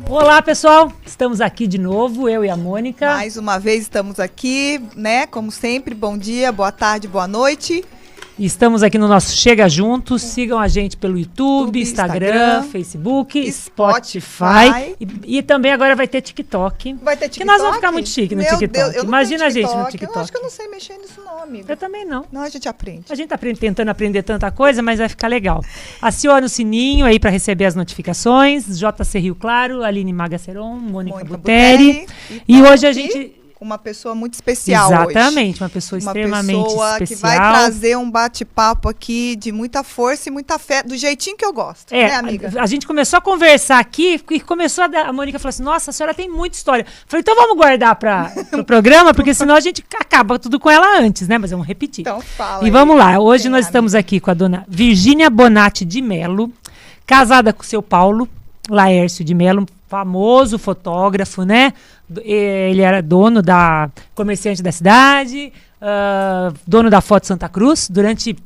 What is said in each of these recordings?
Olá, pessoal! Estamos aqui de novo, eu e a Mônica. Mais uma vez estamos aqui, né? Como sempre, bom dia, boa tarde, boa noite. Estamos aqui no nosso Chega Juntos. Sigam a gente pelo YouTube, Instagram, Facebook, Spotify. E também agora vai ter TikTok. Vai ter TikTok? Que nós vamos ficar muito chique no TikTok. Deus, eu não Imagina tenho a gente no TikTok. Eu acho que eu não sei mexer nisso não, amiga. Eu também não. Não, a gente aprende. A gente tá tentando aprender tanta coisa, mas vai ficar legal. Aciona o sininho aí para receber as notificações. JC Rio Claro, Aline Magaceron, Mônica Buteri. E hoje a gente... Uma pessoa muito especial Exatamente, hoje. Uma pessoa extremamente pessoa especial. Que vai trazer um bate-papo aqui de muita força e muita fé, do jeitinho que eu gosto, né, amiga? A gente começou a conversar aqui e começou a Mônica falou assim, nossa, a senhora tem muita história. Falei, então vamos guardar para o programa, porque senão a gente acaba tudo com ela antes, né? Mas vamos repetir. Então fala. E vamos lá, hoje nós estamos aqui com a dona Virgínia Bonatti de Mello, casada com o seu Paulo Laércio de Mello, famoso fotógrafo, né? Ele era dono da comerciante da cidade, dono da Foto Santa Cruz durante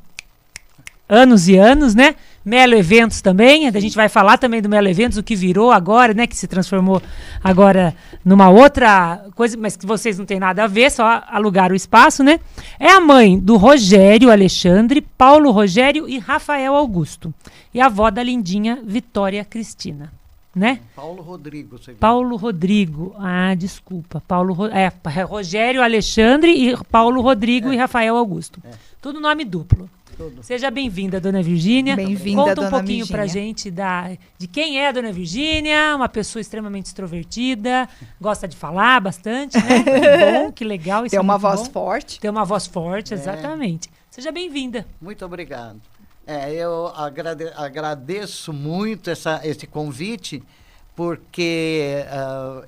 anos e anos, né? Mello Eventos também, a gente vai falar também do Mello Eventos, o que virou agora, né? Que se transformou agora numa outra coisa, mas que vocês não têm nada a ver, só alugaram o espaço, né? É a mãe do Rogério Alexandre, Paulo Rogério e Rafael Augusto. E a avó da lindinha Vitória Cristina. Né? Paulo Rodrigo. Paulo Rodrigo. Ah, desculpa. Rogério Alexandre e Paulo Rodrigo e Rafael Augusto. Tudo nome duplo. Tudo. Seja bem-vinda, dona Virgínia. Bem-vinda, Conta dona um pouquinho Virgínia. pra gente de quem é a dona Virgínia, uma pessoa extremamente extrovertida, gosta de falar bastante, né? Que bom, que legal. Isso Tem uma voz bom. forte. Tem uma voz forte, exatamente. Seja bem-vinda. Muito obrigado. Eu agradeço muito esse convite, porque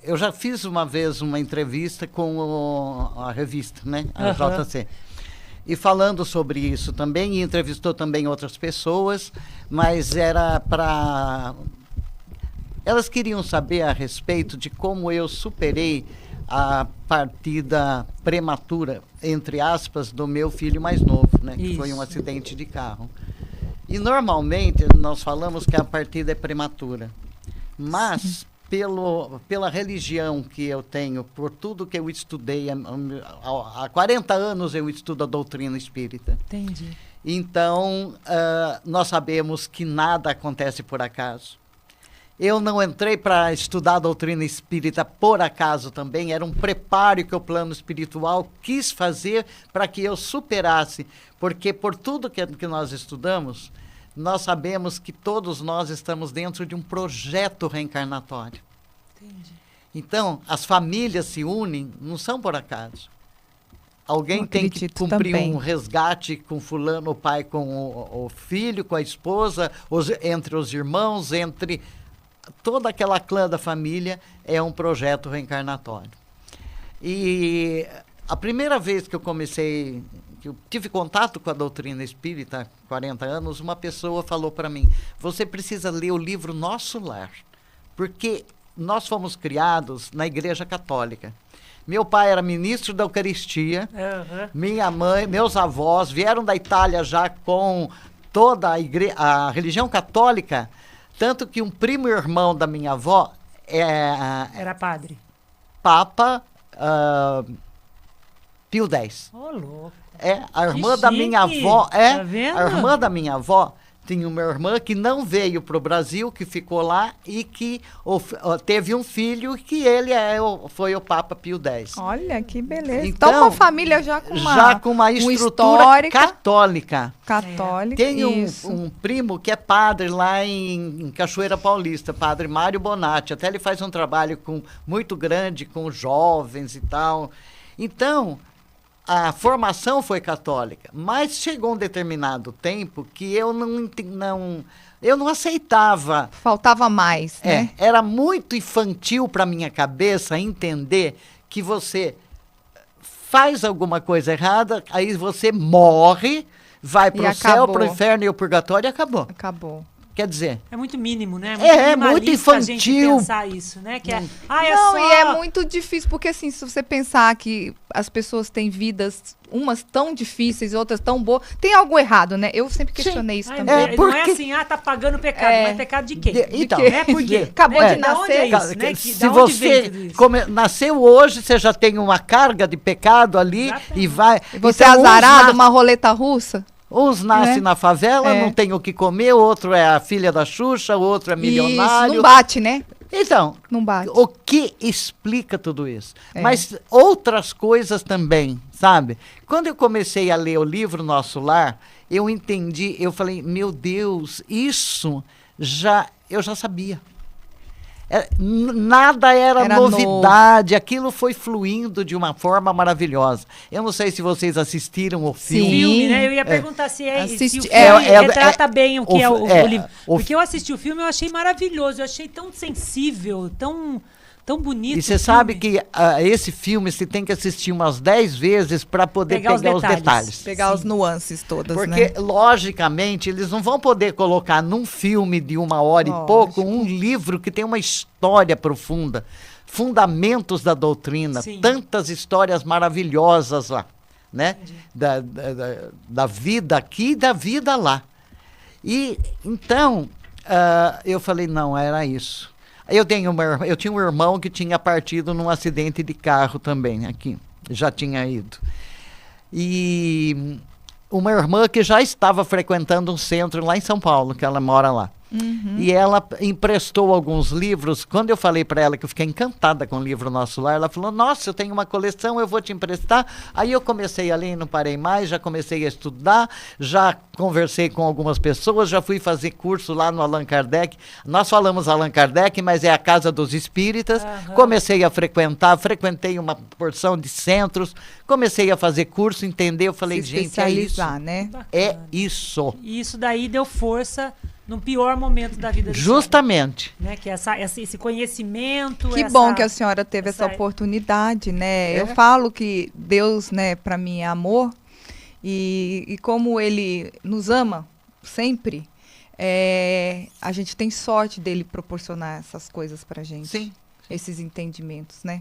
eu já fiz uma vez uma entrevista com a revista, né? A JC. E falando sobre isso também, e entrevistou também outras pessoas, mas era para... Elas queriam saber a respeito de como eu superei a partida prematura, entre aspas, do meu filho mais novo, né? Que foi um acidente de carro. E normalmente nós falamos que a partida é prematura, mas pela religião que eu tenho, por tudo que eu estudei, há 40 anos eu estudo a doutrina espírita. Entendi. Então, nós sabemos que nada acontece por acaso. Eu não entrei para estudar a doutrina espírita por acaso também, era um preparo que o plano espiritual quis fazer para que eu superasse, porque por tudo que nós estudamos, nós sabemos que todos nós estamos dentro de um projeto reencarnatório. Entendi. Então, as famílias se unem, não são por acaso. Alguém tem que cumprir um resgate com fulano, o pai com o filho, com a esposa, entre os irmãos, entre... Toda aquela clã da família é um projeto reencarnatório. E a primeira vez que eu tive contato com a doutrina espírita, há 40 anos, uma pessoa falou para mim, você precisa ler o livro Nosso Lar, porque nós fomos criados na Igreja Católica. Meu pai era ministro da Eucaristia, minha mãe, meus avós vieram da Itália já com toda a religião católica. Tanto que um primo irmão da minha avó era padre. Papa Pio X. Ô, louco. A irmã da minha avó. Tá vendo? A irmã da minha avó tinha uma irmã que não veio para o Brasil, que ficou lá e que teve um filho que ele foi o Papa Pio X. Olha, que beleza. Então, uma família já com uma estrutura católica. Tem um primo que é padre lá em Cachoeira Paulista, padre Mário Bonatti. Até ele faz um trabalho muito grande com jovens e tal. Então... A formação foi católica, mas chegou um determinado tempo que eu não aceitava. Faltava mais, né? Era muito infantil para minha cabeça entender que você faz alguma coisa errada, aí você morre, vai para o céu, para o inferno e o purgatório e acabou. Acabou. Quer dizer... É muito mínimo, né? É muito infantil. A gente pensar isso, né? Que é, e é muito difícil, porque assim, se você pensar que as pessoas têm vidas, umas tão difíceis, outras tão boas, tem algo errado, né? Eu sempre questionei isso também. Não é assim, tá pagando pecado, mas pecado de quem? Então, Por quê? Acabou de nascer. Se você nasceu hoje, você já tem uma carga de pecado ali. Exatamente. E vai... Você é azarado, uma roleta russa? Uns nascem na favela, não tem o que comer, o outro é a filha da Xuxa, o outro é milionário. Isso, não bate, né? Então, não bate. O que explica tudo isso? Mas outras coisas também, sabe? Quando eu comecei a ler o livro Nosso Lar, eu entendi, eu falei, meu Deus, isso eu já sabia. Nada era novidade, aquilo foi fluindo de uma forma maravilhosa. Eu não sei se vocês assistiram o filme. Sim, né? Eu ia perguntar se o filme retrata bem o que é o livro. Porque eu assisti o filme e eu achei maravilhoso, eu achei tão sensível, tão bonito. E você sabe que esse filme você tem que assistir umas 10 vezes para poder pegar os detalhes. Pegar as nuances todas, porque, logicamente, eles não vão poder colocar num filme de 1 hora e pouco um livro que tem uma história profunda, fundamentos da doutrina, tantas histórias maravilhosas lá, né? Da vida aqui e da vida lá. E, então, eu falei, não, era isso. Eu tinha um irmão que tinha partido num acidente de carro também, aqui. Já tinha ido. E uma irmã que já estava frequentando um centro lá em São Paulo, que ela mora lá. E ela emprestou alguns livros. Quando eu falei para ela que eu fiquei encantada com o livro Nosso Lar, ela falou, nossa, eu tenho uma coleção, eu vou te emprestar. Aí eu comecei a ler e não parei mais, já comecei a estudar, já conversei com algumas pessoas, já fui fazer curso lá no Allan Kardec. Nós falamos Allan Kardec, mas é a Casa dos Espíritas. Comecei a frequentei uma porção de centros, comecei a fazer curso, entender, eu falei, gente, é isso. Né? É isso. E isso daí deu força no pior momento da vida da Justamente. Né? Que esse conhecimento. Que bom que a senhora teve essa oportunidade, né? Eu falo que Deus, né, para mim é amor, e como Ele nos ama sempre, a gente tem sorte dele proporcionar essas coisas pra gente. Sim. Esses entendimentos, né?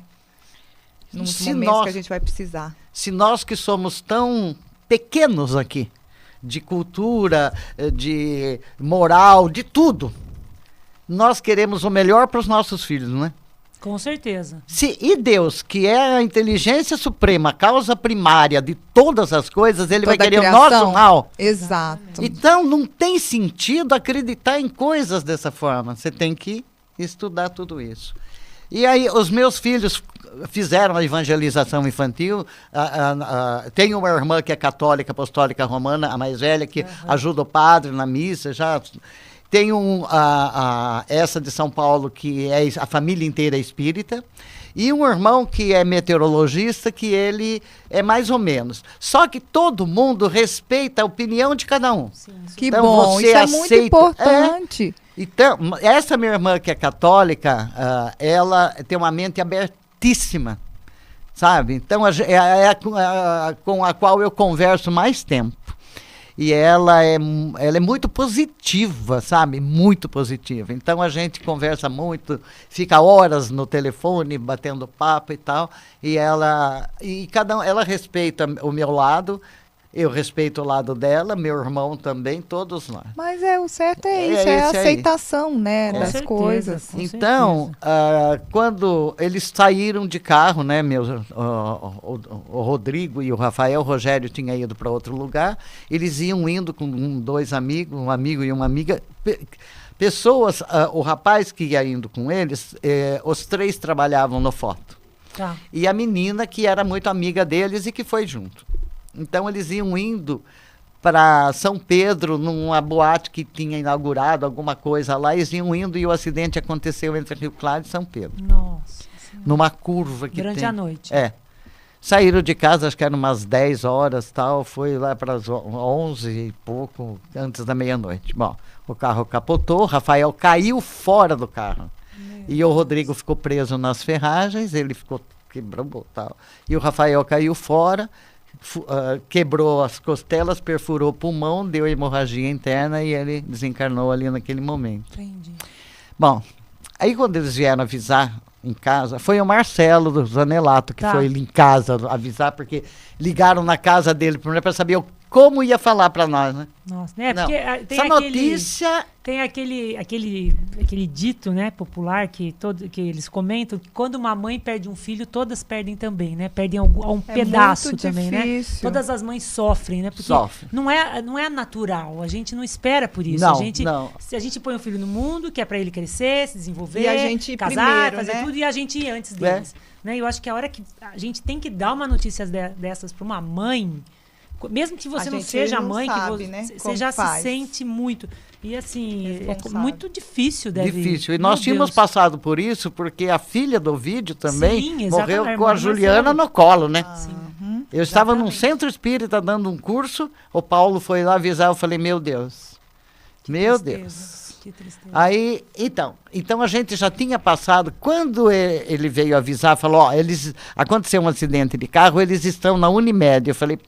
Nos momentos que a gente vai precisar. Se nós que somos tão pequenos aqui, de cultura, de moral, de tudo, nós queremos o melhor para os nossos filhos, não é? Com certeza. E Deus, que é a inteligência suprema, a causa primária de todas as coisas, Ele vai querer o nosso mal. Exato. Então, não tem sentido acreditar em coisas dessa forma. Você tem que estudar tudo isso. E aí, os meus filhos fizeram a evangelização infantil. Tem uma irmã que é católica, apostólica romana, a mais velha, que ajuda o padre na missa. Tem essa de São Paulo, que a família inteira é espírita. E um irmão que é meteorologista, que ele é mais ou menos. Só que todo mundo respeita a opinião de cada um. Sim. Que então, bom, isso é muito importante. Então, essa minha irmã que é católica, ela tem uma mente abertíssima, sabe? Então, é com a qual eu converso mais tempo. E ela é muito positiva, sabe? Muito positiva. Então, a gente conversa muito, fica horas no telefone, batendo papo e tal. E ela respeita o meu lado, eu respeito o lado dela, meu irmão também, todos nós. Mas o certo é isso, é a aceitação, né, das certeza, coisas. Então, quando eles saíram de carro, né, o Rodrigo e o Rafael, o Rogério tinha ido para outro lugar, eles iam indo com dois amigos, um amigo e uma amiga, pessoas, o rapaz que ia indo com eles, os três trabalhavam no Foto. Tá. E a menina que era muito amiga deles e que foi junto. Então, eles iam indo para São Pedro, numa boate que tinha inaugurado alguma coisa lá, eles iam indo e o acidente aconteceu entre Rio Claro e São Pedro. Nossa. Numa curva que durante a noite. Saíram de casa, acho que eram umas 10 horas, tal, foi lá para as 11 e pouco, antes da meia-noite. Bom, o carro capotou, o Rafael caiu fora do carro. E o Rodrigo ficou preso nas ferragens, ele ficou quebrou tal. E o Rafael caiu fora, quebrou as costelas, perfurou o pulmão, deu hemorragia interna e ele desencarnou ali naquele momento. Entendi. Bom, aí quando eles vieram avisar em casa, foi o Marcelo do Zanelato que foi em casa avisar, porque ligaram na casa dele primeiro para saber como ia falar para nós, né? Nossa, né? Porque tem essa notícia... Tem aquele dito, né, popular que eles comentam que quando uma mãe perde um filho, todas perdem também, né? Perdem um pedaço também, difícil. Né? Todas as mães sofrem, né? Porque não é natural. A gente não espera por isso. Se a gente põe um filho no mundo, que é para ele crescer, se desenvolver, e a gente casar, primeiro, fazer né? tudo, e a gente ir antes deles. Né? Eu acho que a hora que a gente tem que dar uma notícia dessas para uma mãe, mesmo que você não seja mãe, sabe, que né? você já se sente muito. E assim, é muito difícil, Difícil. E nós tínhamos passado por isso, porque a filha do Ovídio também morreu com a Juliana no colo, né? Eu estava num centro espírita dando um curso, o Paulo foi lá avisar, eu falei, meu Deus. Meu Deus. Que tristeza. Aí, então a gente já tinha passado, quando ele veio avisar, falou, aconteceu um acidente de carro, eles estão na Unimed. Eu falei,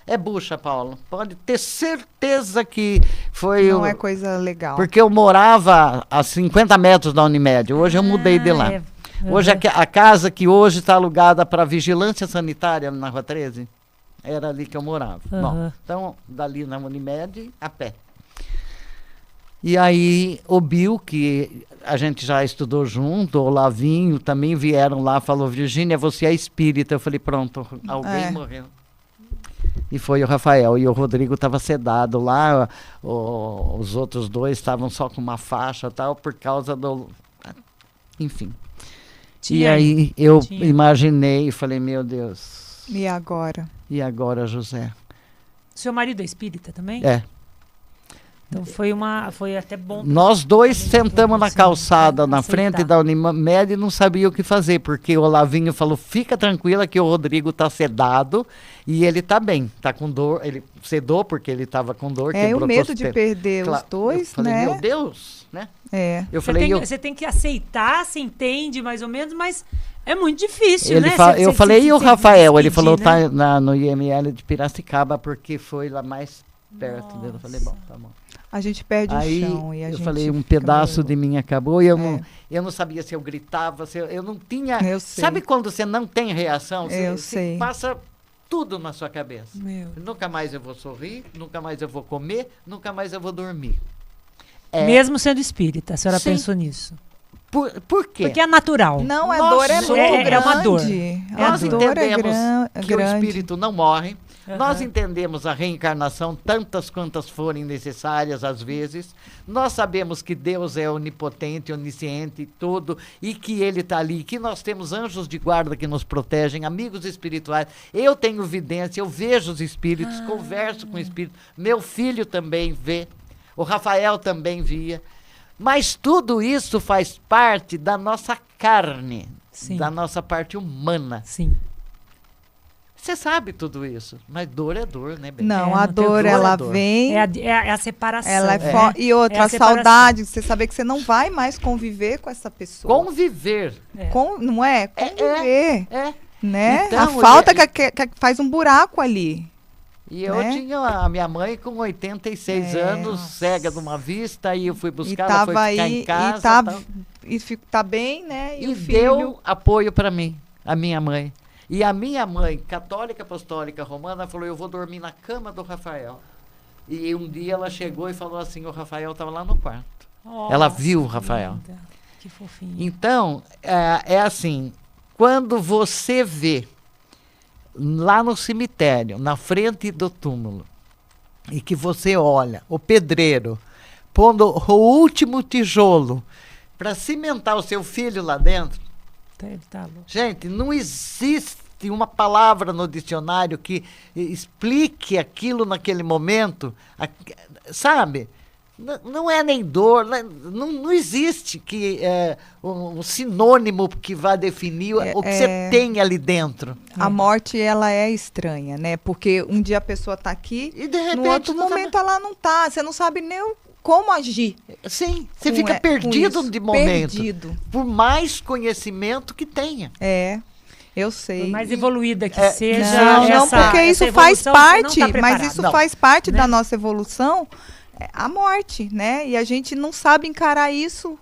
é bucha, Paulo. Pode ter certeza que foi... Não é coisa legal. Porque eu morava a 50 metros da Unimed. Hoje eu mudei de lá. Hoje a casa que hoje está alugada para vigilância sanitária na Rua 13, era ali que eu morava. Bom, então, dali na Unimed, a pé. E aí, o Bill, que a gente já estudou junto, o Lavinho também vieram lá, falou, Virgínia, você é espírita. Eu falei, pronto, alguém morreu. E foi o Rafael, e o Rodrigo estava sedado lá, os outros dois estavam só com uma faixa tal, por causa do... Enfim. E aí eu imaginei e falei, meu Deus. E agora? E agora, José? Seu marido é espírita também? É. Então foi até bom. Nós dois sentamos na calçada, na frente da Unimed e não sabia o que fazer, porque o Lavinho falou, fica tranquila que o Rodrigo está sedado e ele está bem, está com dor, ele sedou porque ele estava com dor. O medo de perder os dois, eu falei, né? Meu Deus, né? Você tem que aceitar, se entende mais ou menos, mas é muito difícil, né? Eu falei, e o Rafael? Ele falou, tá no IML de Piracicaba, porque foi lá mais perto dele. Eu falei, bom, tá bom. A gente perde o chão e a gente... Eu falei, um pedaço de mim acabou e eu não sabia se eu gritava, eu não tinha... Eu sei. Sabe quando você não tem reação? Sei. Passa tudo na sua cabeça. Nunca mais eu vou sorrir, nunca mais eu vou comer, nunca mais eu vou dormir. Mesmo sendo espírita, a senhora pensou nisso? Por quê? Porque é natural. Não, a dor é muito grande. É uma dor. Nós entendemos que grande. o espírito não morre. Nós entendemos a reencarnação tantas quantas forem necessárias às vezes. Nós sabemos que Deus é onipotente, onisciente e tudo, e que Ele está ali, que nós temos anjos de guarda que nos protegem, amigos espirituais. Eu tenho vidência, eu vejo os espíritos, converso com espíritos. Meu filho também vê, o Rafael também via. Mas tudo isso faz parte da nossa carne, da nossa parte humana. Sim. Você sabe tudo isso, mas dor é dor, né, Bem? Não, a dor, ela vem... É a separação. Ela e outra, a saudade, você saber que você não vai mais conviver com essa pessoa. Conviver. Não é? Conviver. Né? Então, a falta que faz um buraco ali. E eu tinha a minha mãe com 86 anos, cega de uma vista, e eu fui buscar, ela foi ficar em casa. E tá bem, né? E deu apoio para mim, a minha mãe. E a minha mãe, católica apostólica romana, falou, eu vou dormir na cama do Rafael. E um dia ela chegou e falou assim, o Rafael estava lá no quarto. Ela viu o Rafael. Que fofinho. Então, é assim, quando você vê lá no cemitério, na frente do túmulo, e que você olha o pedreiro pondo o último tijolo para cimentar o seu filho lá dentro, gente, não existe uma palavra no dicionário que explique aquilo naquele momento, sabe? Não é nem dor, não existe um sinônimo que vá definir o que você tem ali dentro. A morte, ela é estranha, né? Porque um dia a pessoa está aqui e de repente no outro momento ela não está. Você não sabe nem como agir. Sim, você fica perdido de momento. Perdido. Por mais conhecimento que tenha. Eu sei. Por mais evoluída que seja. Não, porque isso faz parte, mas isso faz parte né? da nossa evolução, a morte, né? E a gente não sabe encarar isso,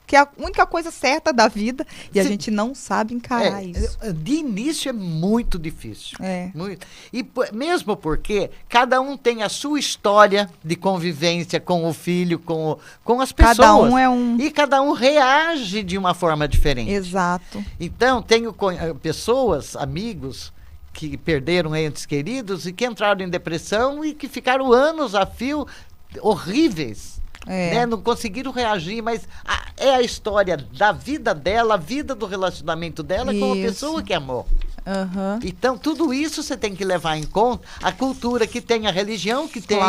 que é a única coisa certa da vida, e a gente não sabe encarar isso. De início é muito difícil. Muito. E mesmo porque cada um tem a sua história de convivência com o filho, com as pessoas. Cada um é um... E cada um reage de uma forma diferente. Exato. Então, tenho pessoas, amigos, que perderam entes queridos e que entraram em depressão e que ficaram anos a fio horríveis. Né? Não conseguiram reagir, mas é a história da vida dela, a vida do relacionamento dela com a pessoa que amou. Uhum. Então, tudo isso você tem que levar em conta, a cultura que tem, a religião que tem,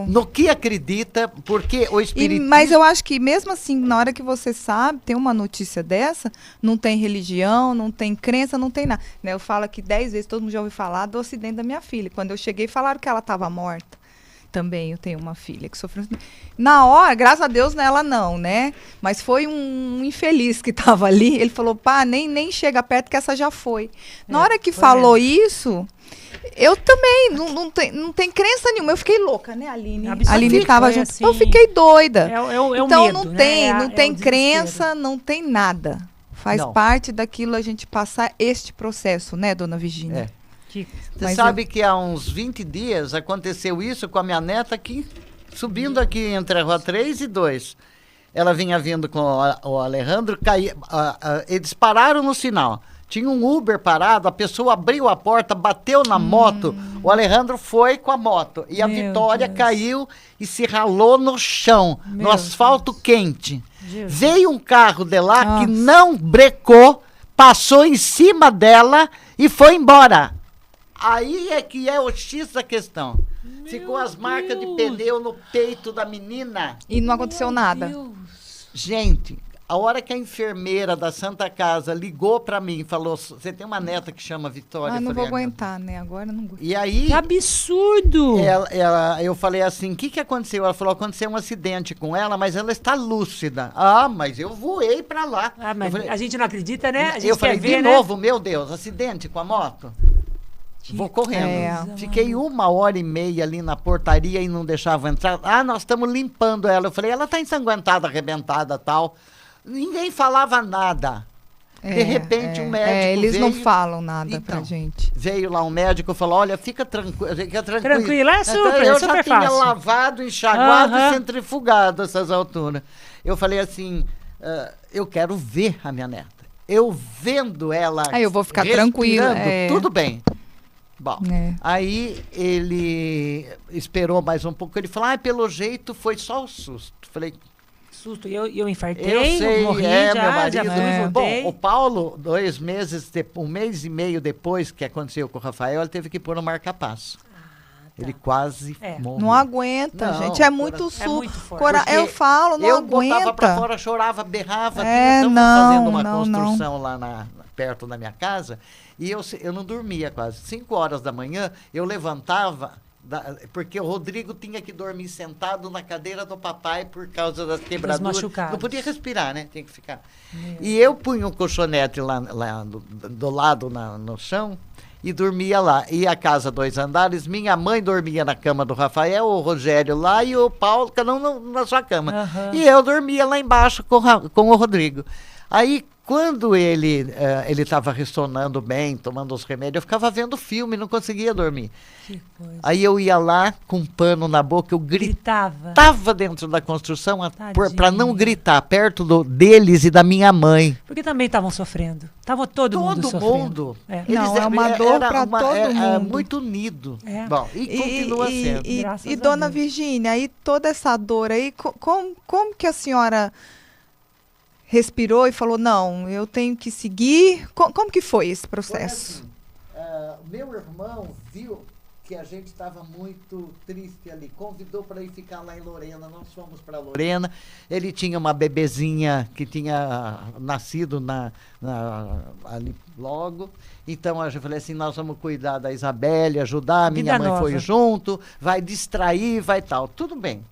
no que acredita, porque o espiritismo... Mas eu acho que mesmo assim, na hora que você sabe, tem uma notícia dessa, não tem religião, não tem crença, não tem nada. Né? Eu falo aqui 10 vezes, todo mundo já ouviu falar do acidente da minha filha. Quando eu cheguei, falaram que ela estava morta. Também eu tenho uma filha que sofreu. Na hora, graças a Deus, ela não, né? Mas foi um infeliz que estava ali. Ele falou, pá, nem chega perto que essa já foi. Na hora que falou isso, eu também não tem crença nenhuma. Eu fiquei louca, né, Aline? A Aline estava junto. Assim, eu fiquei doida. Então medo, não tem crença, não tem nada. Faz parte daquilo a gente passar este processo, né, dona Virgínia? Você sabe que há uns 20 dias aconteceu isso com a minha neta aqui, subindo aqui entre a Rua 3 e 2. Ela vinha vindo com o Alejandro, eles pararam no sinal. Tinha um Uber parado, a pessoa abriu a porta, bateu na moto, o Alejandro foi com a moto. E a Vitória caiu e se ralou no chão, no asfalto quente. Veio um carro de lá que não brecou, passou em cima dela e foi embora. Aí é que é o X da questão. Ficou as marcas de pneu no peito da menina. E não aconteceu nada. Gente, a hora que a enfermeira da Santa Casa ligou para mim e falou, você tem uma neta que chama Vitória? Não vou aguentar, né? Agora não aguento. E aí... Que absurdo! Eu falei assim, o que aconteceu? Ela falou, aconteceu um acidente com ela, mas ela está lúcida. Mas eu voei para lá. Mas falei, a gente não acredita, né? A gente eu falei, ver, de novo, meu Deus, acidente com a moto? Vou correndo. Fiquei 1h30 ali na portaria e não deixavam entrar. Nós estamos limpando ela. Eu falei, ela está ensanguentada, arrebentada, tal. Ninguém falava nada. De repente um médico eles veio, não falam nada pra gente. Veio lá um médico e falou, olha, fica tranquilo. Tranquilo, é super, eu super já tinha fácil. lavado, enxaguado e centrifugado a essas alturas. Eu falei assim, eu quero ver a minha neta. Eu vendo ela eu vou ficar tranquila. Tudo bem. Bom, aí ele esperou mais um pouco. Ele falou, pelo jeito foi só o susto. Falei, susto, eu infartei, eu sei, morri, meu marido. Bom, o Paulo, 2 meses, 1 mês e meio depois que aconteceu com o Rafael, ele teve que pôr um marca-passo. Ele quase morreu. Não aguenta, gente. É muito forte. Eu falo, não aguenta. Eu botava pra fora, chorava, berrava. Estamos fazendo uma construção lá perto da minha casa. E eu não dormia quase. 5 horas da manhã, eu levantava, porque o Rodrigo tinha que dormir sentado na cadeira do papai por causa das quebraduras. Não podia respirar, né? Tinha que ficar. E eu punha um colchonete lá do lado no chão e dormia lá. E a casa 2 andares, minha mãe dormia na cama do Rafael, o Rogério lá e o Paulo, cada um na sua cama. E eu dormia lá embaixo com o Rodrigo. Aí, quando ele estava ressonando bem, tomando os remédios, eu ficava vendo filme, não conseguia dormir. Que coisa. Aí eu ia lá com um pano na boca, eu gritava dentro da construção para não gritar perto deles e da minha mãe. Porque também estavam sofrendo. Tava todo mundo sofrendo. Não, é uma dor para todo mundo. Muito unido. Bom, e continua sendo. E dona Virgínia, aí toda essa dor aí, como que a senhora respirou e falou, não, eu tenho que seguir? Como que foi esse processo? Meu irmão viu que a gente estava muito triste ali, convidou para ir ficar lá em Lorena, nós fomos para Lorena, ele tinha uma bebezinha que tinha nascido ali logo, então a gente falou assim, nós vamos cuidar da Isabelle, ajudar, minha mãe foi junto, vai distrair, vai tal, tudo bem.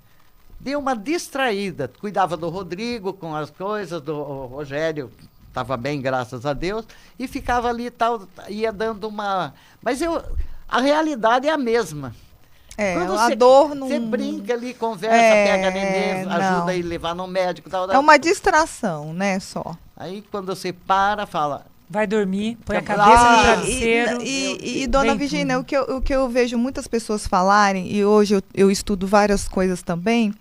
Deu uma distraída, cuidava do Rodrigo com as coisas, do Rogério estava bem, graças a Deus, e ficava ali e tal, ia dando uma... Mas a realidade é a mesma. A dor não... Você brinca ali, conversa, pega neném, ajuda a ir levar no médico. Tal. É uma distração, né, só. Aí quando você para, fala... Vai dormir, põe a cabeça no travesseiro. E dona Virgínia, o que eu vejo muitas pessoas falarem, e hoje eu estudo várias coisas também,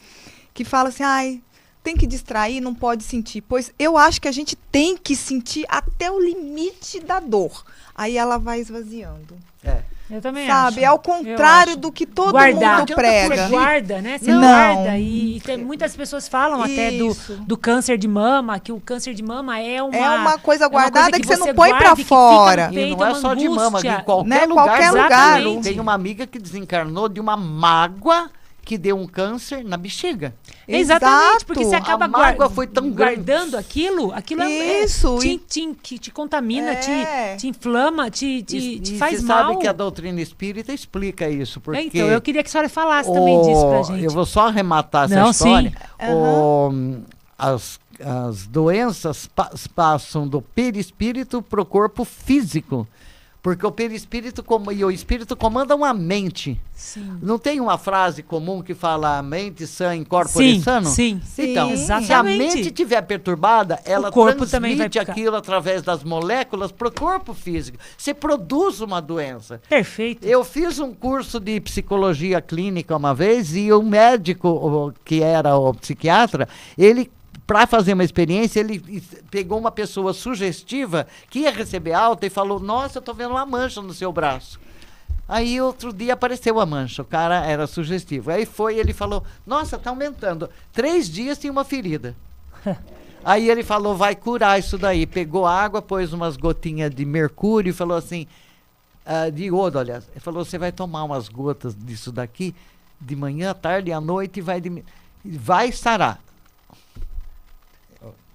que falam assim, tem que distrair, não pode sentir. Pois eu acho que a gente tem que sentir até o limite da dor. Aí ela vai esvaziando. Eu também Sabe, acho. é ao contrário do que todo mundo prega. Você guarda, né? Você guarda. E muitas pessoas falam até do câncer de mama, que o câncer de mama é uma coisa guardada que você não põe pra fora. E não é só de mama, em qualquer lugar. Tem uma amiga que desencarnou de uma mágoa que deu um câncer na bexiga. Exatamente, porque você acaba foi tão guardando aquilo isso, te contamina, te inflama, te faz mal. Você sabe que a doutrina espírita explica isso. Porque então, eu queria que a senhora falasse também disso pra gente. Eu vou só arrematar essa história. As doenças passam do perispírito para o corpo físico. Porque o perispírito e o espírito comandam a mente. Sim. Não tem uma frase comum que fala mente sã in corpore sano? Sim, então, exatamente. Se a mente estiver perturbada, ela transmite aquilo através das moléculas para o corpo físico. Você produz uma doença. Perfeito. Eu fiz um curso de psicologia clínica uma vez e o médico, que era o psiquiatra, ele... Para fazer uma experiência, ele pegou uma pessoa sugestiva que ia receber alta e falou, nossa, eu estou vendo uma mancha no seu braço. Aí outro dia apareceu a mancha, o cara era sugestivo. Aí ele falou, nossa, está aumentando. 3 dias tinha uma ferida. Aí ele falou, vai curar isso daí. Pegou água, pôs umas gotinhas de mercúrio e falou assim, de iodo, aliás. Ele falou, você vai tomar umas gotas disso daqui de manhã, à tarde e à noite e vai sarar.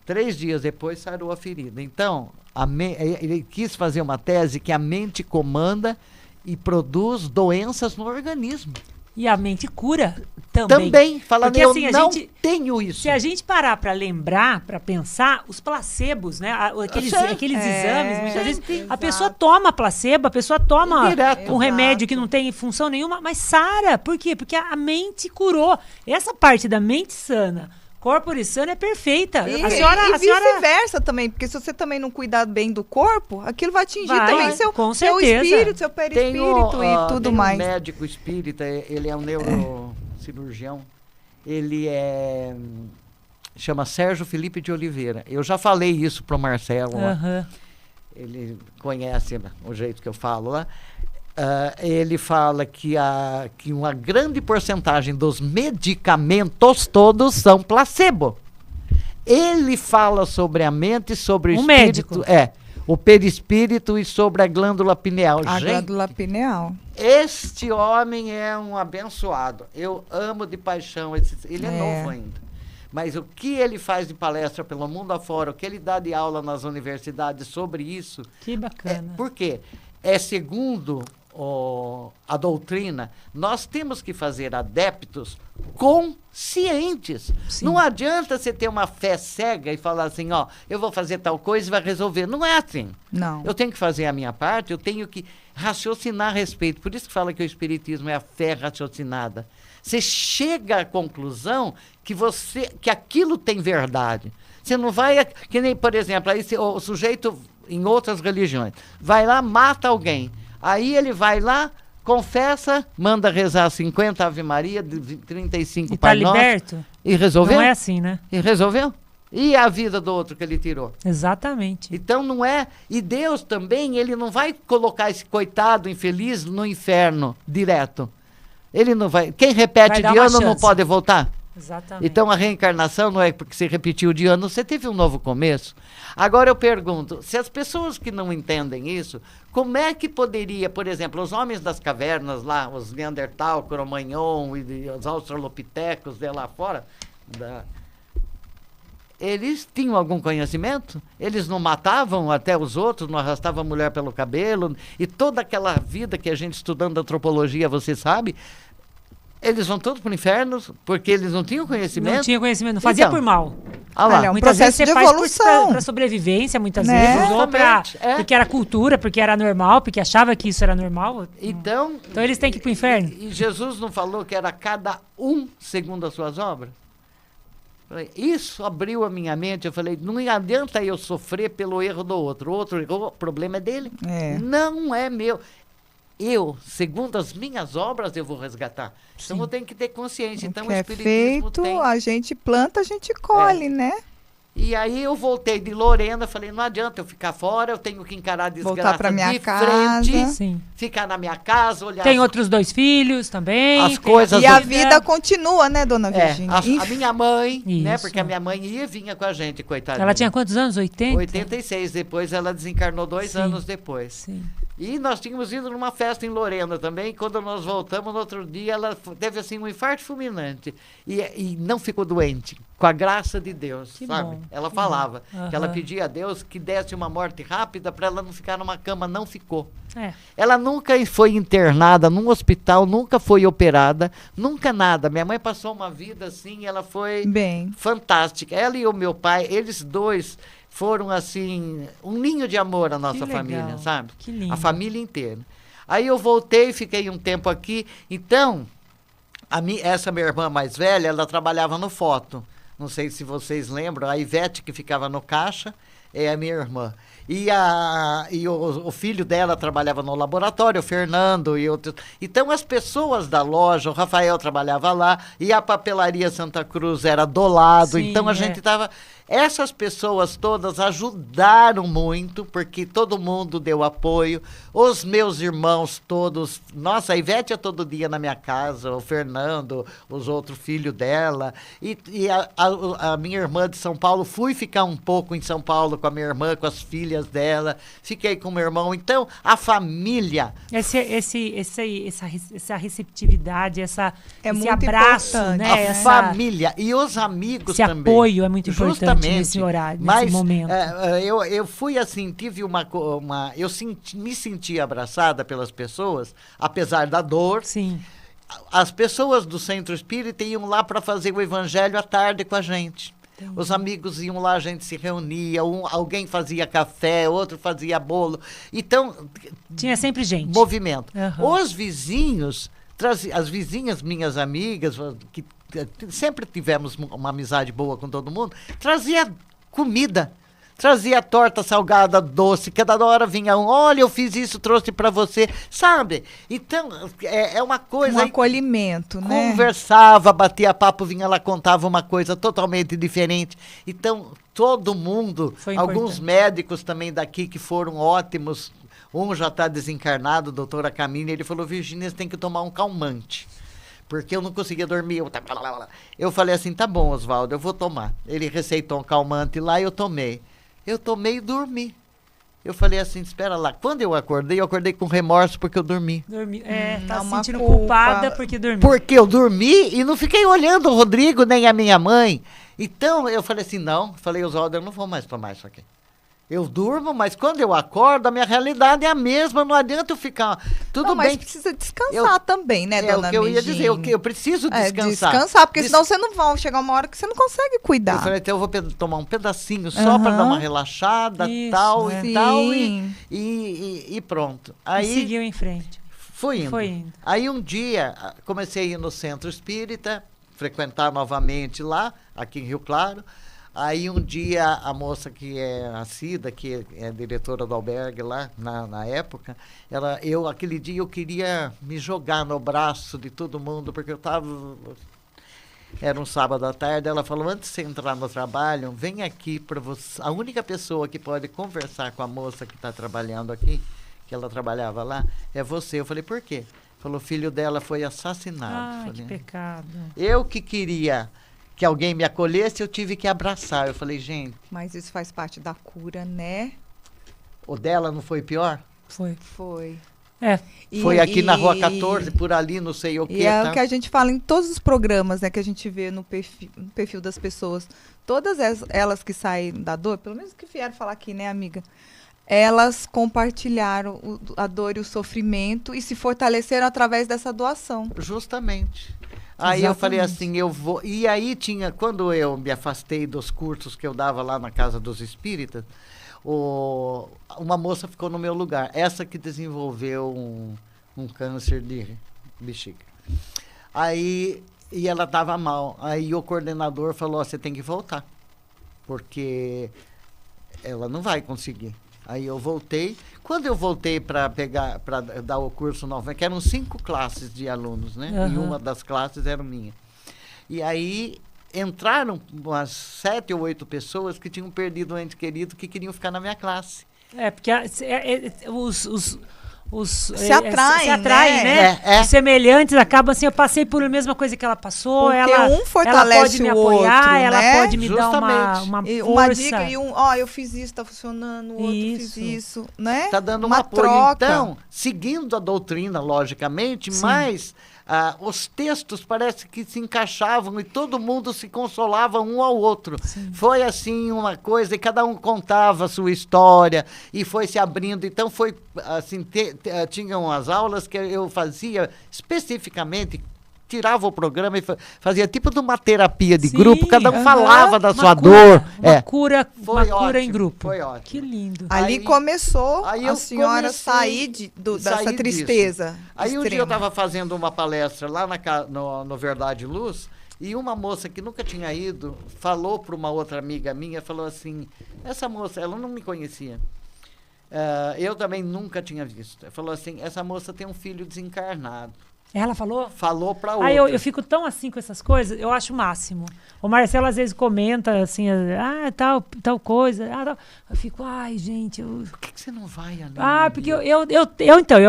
3 dias depois sarou a ferida. Então, ele quis fazer uma tese que a mente comanda e produz doenças no organismo. E a mente cura também. Também. Falando, porque, assim, eu não tenho isso. Se a gente parar para lembrar, para pensar, os placebos, né? Aqueles exames, muitas vezes, a pessoa toma placebo, a pessoa toma um remédio que não tem função nenhuma, mas sara. Por quê? Porque a mente curou. Essa parte da mente sana, corpore sano, é perfeita. E vice-versa também, porque se você também não cuidar bem do corpo, aquilo vai atingir também seu espírito, seu perispírito e tudo mais. Tem um médico espírita, ele é um neurocirurgião, ele chama Sérgio Felipe de Oliveira. Eu já falei isso pro Marcelo, ele conhece o jeito que eu falo lá. Ele fala que uma grande porcentagem dos medicamentos todos são placebo. Ele fala sobre a mente, sobre o espírito. Médico. O perispírito e sobre a glândula pineal. Glândula pineal. Este homem é um abençoado. Eu amo de paixão. Ele é novo ainda. Mas o que ele faz de palestra pelo mundo afora, o que ele dá de aula nas universidades sobre isso... Que bacana. Por quê? Segundo a doutrina, nós temos que fazer adeptos conscientes. Sim. Não adianta você ter uma fé cega e falar assim, eu vou fazer tal coisa e vai resolver. Não é assim. Não. Eu tenho que fazer a minha parte, eu tenho que raciocinar a respeito. Por isso que fala que o espiritismo é a fé raciocinada. Você chega à conclusão que aquilo tem verdade. Você não vai... Que nem, por exemplo, aí o sujeito, em outras religiões, vai lá, mata alguém. Aí ele vai lá, confessa, manda rezar 50 Ave Maria, 35 Pai Nosso. Liberto? E resolveu? Não é assim, né? E resolveu? E a vida do outro que ele tirou? Exatamente. Então não é... E Deus também, ele não vai colocar esse coitado infeliz no inferno direto. Ele não vai... Quem repete de ano não pode voltar? Exatamente. Então a reencarnação não é porque você repetiu de ano, você teve um novo começo. Agora eu pergunto, se as pessoas que não entendem isso, como é que poderia, por exemplo, os homens das cavernas lá, os Neandertal, Cro-Magnon e os Australopithecus de lá fora, eles tinham algum conhecimento? Eles não matavam até os outros, não arrastavam a mulher pelo cabelo, e toda aquela vida que a gente estudando antropologia, você sabe... Eles vão todos para o inferno porque eles não tinham conhecimento? Não tinham conhecimento, não fazia por mal. Olha, muitas vezes você faz evolução. Para sobrevivência, muitas Né? vezes, ou porque era cultura, porque era normal, porque achava que isso era normal. Então eles têm que ir pro inferno. E Jesus não falou que era cada um segundo as suas obras? Isso abriu a minha mente. Eu falei, não adianta eu sofrer pelo erro do outro. O outro errou, o problema é dele. Não é meu. Eu, segundo as minhas obras, eu vou resgatar. Sim. Então eu tenho que ter consciência. Então o que o é espiritismo feito, a gente planta, a gente colhe, né? E aí eu voltei de Lorena, falei, não adianta eu ficar fora, eu tenho que encarar a desgraça voltar pra minha de casa. frente, Sim. ficar na minha casa, olhar... Tem outros 2 filhos também. As coisas... E a vida continua, né, dona Virgínia? A minha mãe, né, Isso. porque a minha mãe ia e vinha com a gente, coitada. Ela tinha quantos anos? 80? 86, depois ela desencarnou 2 anos depois. Sim. E nós tínhamos ido numa festa em Lorena também, e quando nós voltamos, no outro dia, ela teve assim um infarto fulminante. E não ficou doente, com a graça de Deus, Que sabe? bom, Ela falava que ela Aham. pedia a Deus que desse uma morte rápida para ela não ficar numa cama, não ficou. É. Ela nunca foi internada num hospital, nunca foi operada, nunca nada. Minha mãe passou uma vida assim, ela foi Bem. fantástica. Ela e o meu pai, eles dois foram assim, um ninho de amor à nossa Que legal, família, sabe? que lindo. A família inteira. Aí eu voltei, fiquei um tempo aqui. Então, essa minha irmã mais velha, ela trabalhava no foto. Não sei se vocês lembram, a Ivete que ficava no caixa é a minha irmã. E o filho dela trabalhava no laboratório, o Fernando e outros. Então as pessoas da loja, o Rafael trabalhava lá, e a papelaria Santa Cruz era do lado. Sim, então a gente estava... Essas pessoas todas ajudaram muito, porque todo mundo deu apoio. Os meus irmãos todos... Nossa, a Ivete é todo dia na minha casa, o Fernando, os outros filhos dela. E a minha irmã de São Paulo, fui ficar um pouco em São Paulo com a minha irmã, com as filhas dela. Fiquei com o meu irmão. Então, a família... Essa receptividade, esse muito abraço, importante, né? A família e os amigos Esse também. apoio é muito importante nesse horário, nesse momento. Eu fui assim, tive me senti abraçada pelas pessoas, apesar da dor. Sim. As pessoas do Centro Espírita iam lá para fazer o evangelho à tarde com a gente. Entendi. Os amigos iam lá, a gente se reunia, alguém fazia café, outro fazia bolo. Então... Tinha sempre gente. Movimento. Uhum. Os vizinhos, as vizinhas, minhas amigas, que sempre tivemos uma amizade boa com todo mundo, trazia comida, trazia torta salgada, doce, cada hora vinha olha, eu fiz isso, trouxe para você, sabe? Então, é uma coisa... Um acolhimento, né? Conversava, batia papo, vinha lá, contava uma coisa totalmente diferente. Então, todo mundo, alguns médicos também daqui que foram ótimos, um já está desencarnado, doutora Camille, ele falou, Virgínia, você tem que tomar um calmante. Porque eu não conseguia dormir. Eu falei assim, tá bom, Oswaldo, eu vou tomar. Ele receitou um calmante lá e eu tomei. Eu tomei e dormi. Eu falei assim, espera lá. Quando eu acordei com remorso porque eu dormi. Tá se sentindo culpada porque dormiu. Porque eu dormi e não fiquei olhando o Rodrigo nem a minha mãe. Então eu falei assim, falei, Oswaldo, eu não vou mais tomar isso aqui. Eu durmo, mas quando eu acordo, a minha realidade é a mesma, não adianta eu ficar... Tudo bem. Mas precisa descansar também, né, dona É o que eu ia dizer, eu preciso descansar. Porque senão você não vai chegar uma hora que você não consegue cuidar. Eu falei, então eu vou tomar um pedacinho só para dar uma relaxada, tal e pronto. Aí seguiu em frente. Fui indo. Aí um dia, comecei a ir no Centro Espírita, frequentar novamente lá, aqui em Rio Claro. Aí um dia a moça que é a Cida, que é diretora do albergue lá na época, aquele dia eu queria me jogar no braço de todo mundo, porque eu estava... Era um sábado à tarde, ela falou, antes de você entrar no trabalho, vem aqui para você. A única pessoa que pode conversar com a moça que está trabalhando aqui, que ela trabalhava lá, é você. Eu falei, por quê? Falou, o filho dela foi assassinado. Falei, que pecado. Eu que queria... que alguém me acolhesse, eu tive que abraçar. Eu falei, gente... Mas isso faz parte da cura, né? O dela não foi pior? Foi. Foi aqui na Rua 14, por ali, não sei o quê. E é o que a gente fala em todos os programas, né? Que a gente vê no perfil das pessoas. Todas elas que saem da dor, pelo menos que vieram falar aqui, né, amiga? elas compartilharam a dor e o sofrimento e se fortaleceram através dessa doação. Justamente. Aí eu falei assim, eu vou... E aí quando eu me afastei dos cursos que eu dava lá na Casa dos Espíritas, uma moça ficou no meu lugar, essa que desenvolveu um câncer de bexiga. Aí, e ela estava mal. Aí o coordenador falou, você tem que voltar, porque ela não vai conseguir. Aí eu voltei. Quando eu voltei para dar o curso novo, que eram 5 classes de alunos, né? E uma das classes era minha. E aí entraram umas 7 ou 8 pessoas que tinham perdido um ente querido, que queriam ficar na minha classe. Porque se atraem, né? Os semelhantes acabam assim, eu passei por a mesma coisa que ela passou, porque ela fortalece pode me o apoiar, outro, ela né? pode me dar uma força. Uma dica e eu fiz isso, tá funcionando, o outro fiz isso, né? Tá dando uma apoio. troca. Então, seguindo a doutrina, logicamente, mas os textos parece que se encaixavam e todo mundo se consolava um ao outro. Sim. Foi assim uma coisa, e cada um contava a sua história e foi se abrindo. Então foi assim, tinham as aulas que eu fazia especificamente, tirava o programa e fazia tipo de uma terapia de grupo, cada um falava da sua dor. Uma cura em grupo. Foi ótimo. Que lindo. Ali começou a senhora sair dessa tristeza. Disso. Aí um dia eu estava fazendo uma palestra lá no Verdade e Luz, e uma moça que nunca tinha ido falou para uma outra amiga minha, falou assim, essa moça, ela não me conhecia. Eu também nunca tinha visto. Falou assim, essa moça tem um filho desencarnado. Ela falou? Falou pra outra. Eu fico tão assim com essas coisas, eu acho o máximo. O Marcelo às vezes comenta assim, tal coisa. Tal. Eu fico, ai, gente. Por que você não vai ali? Porque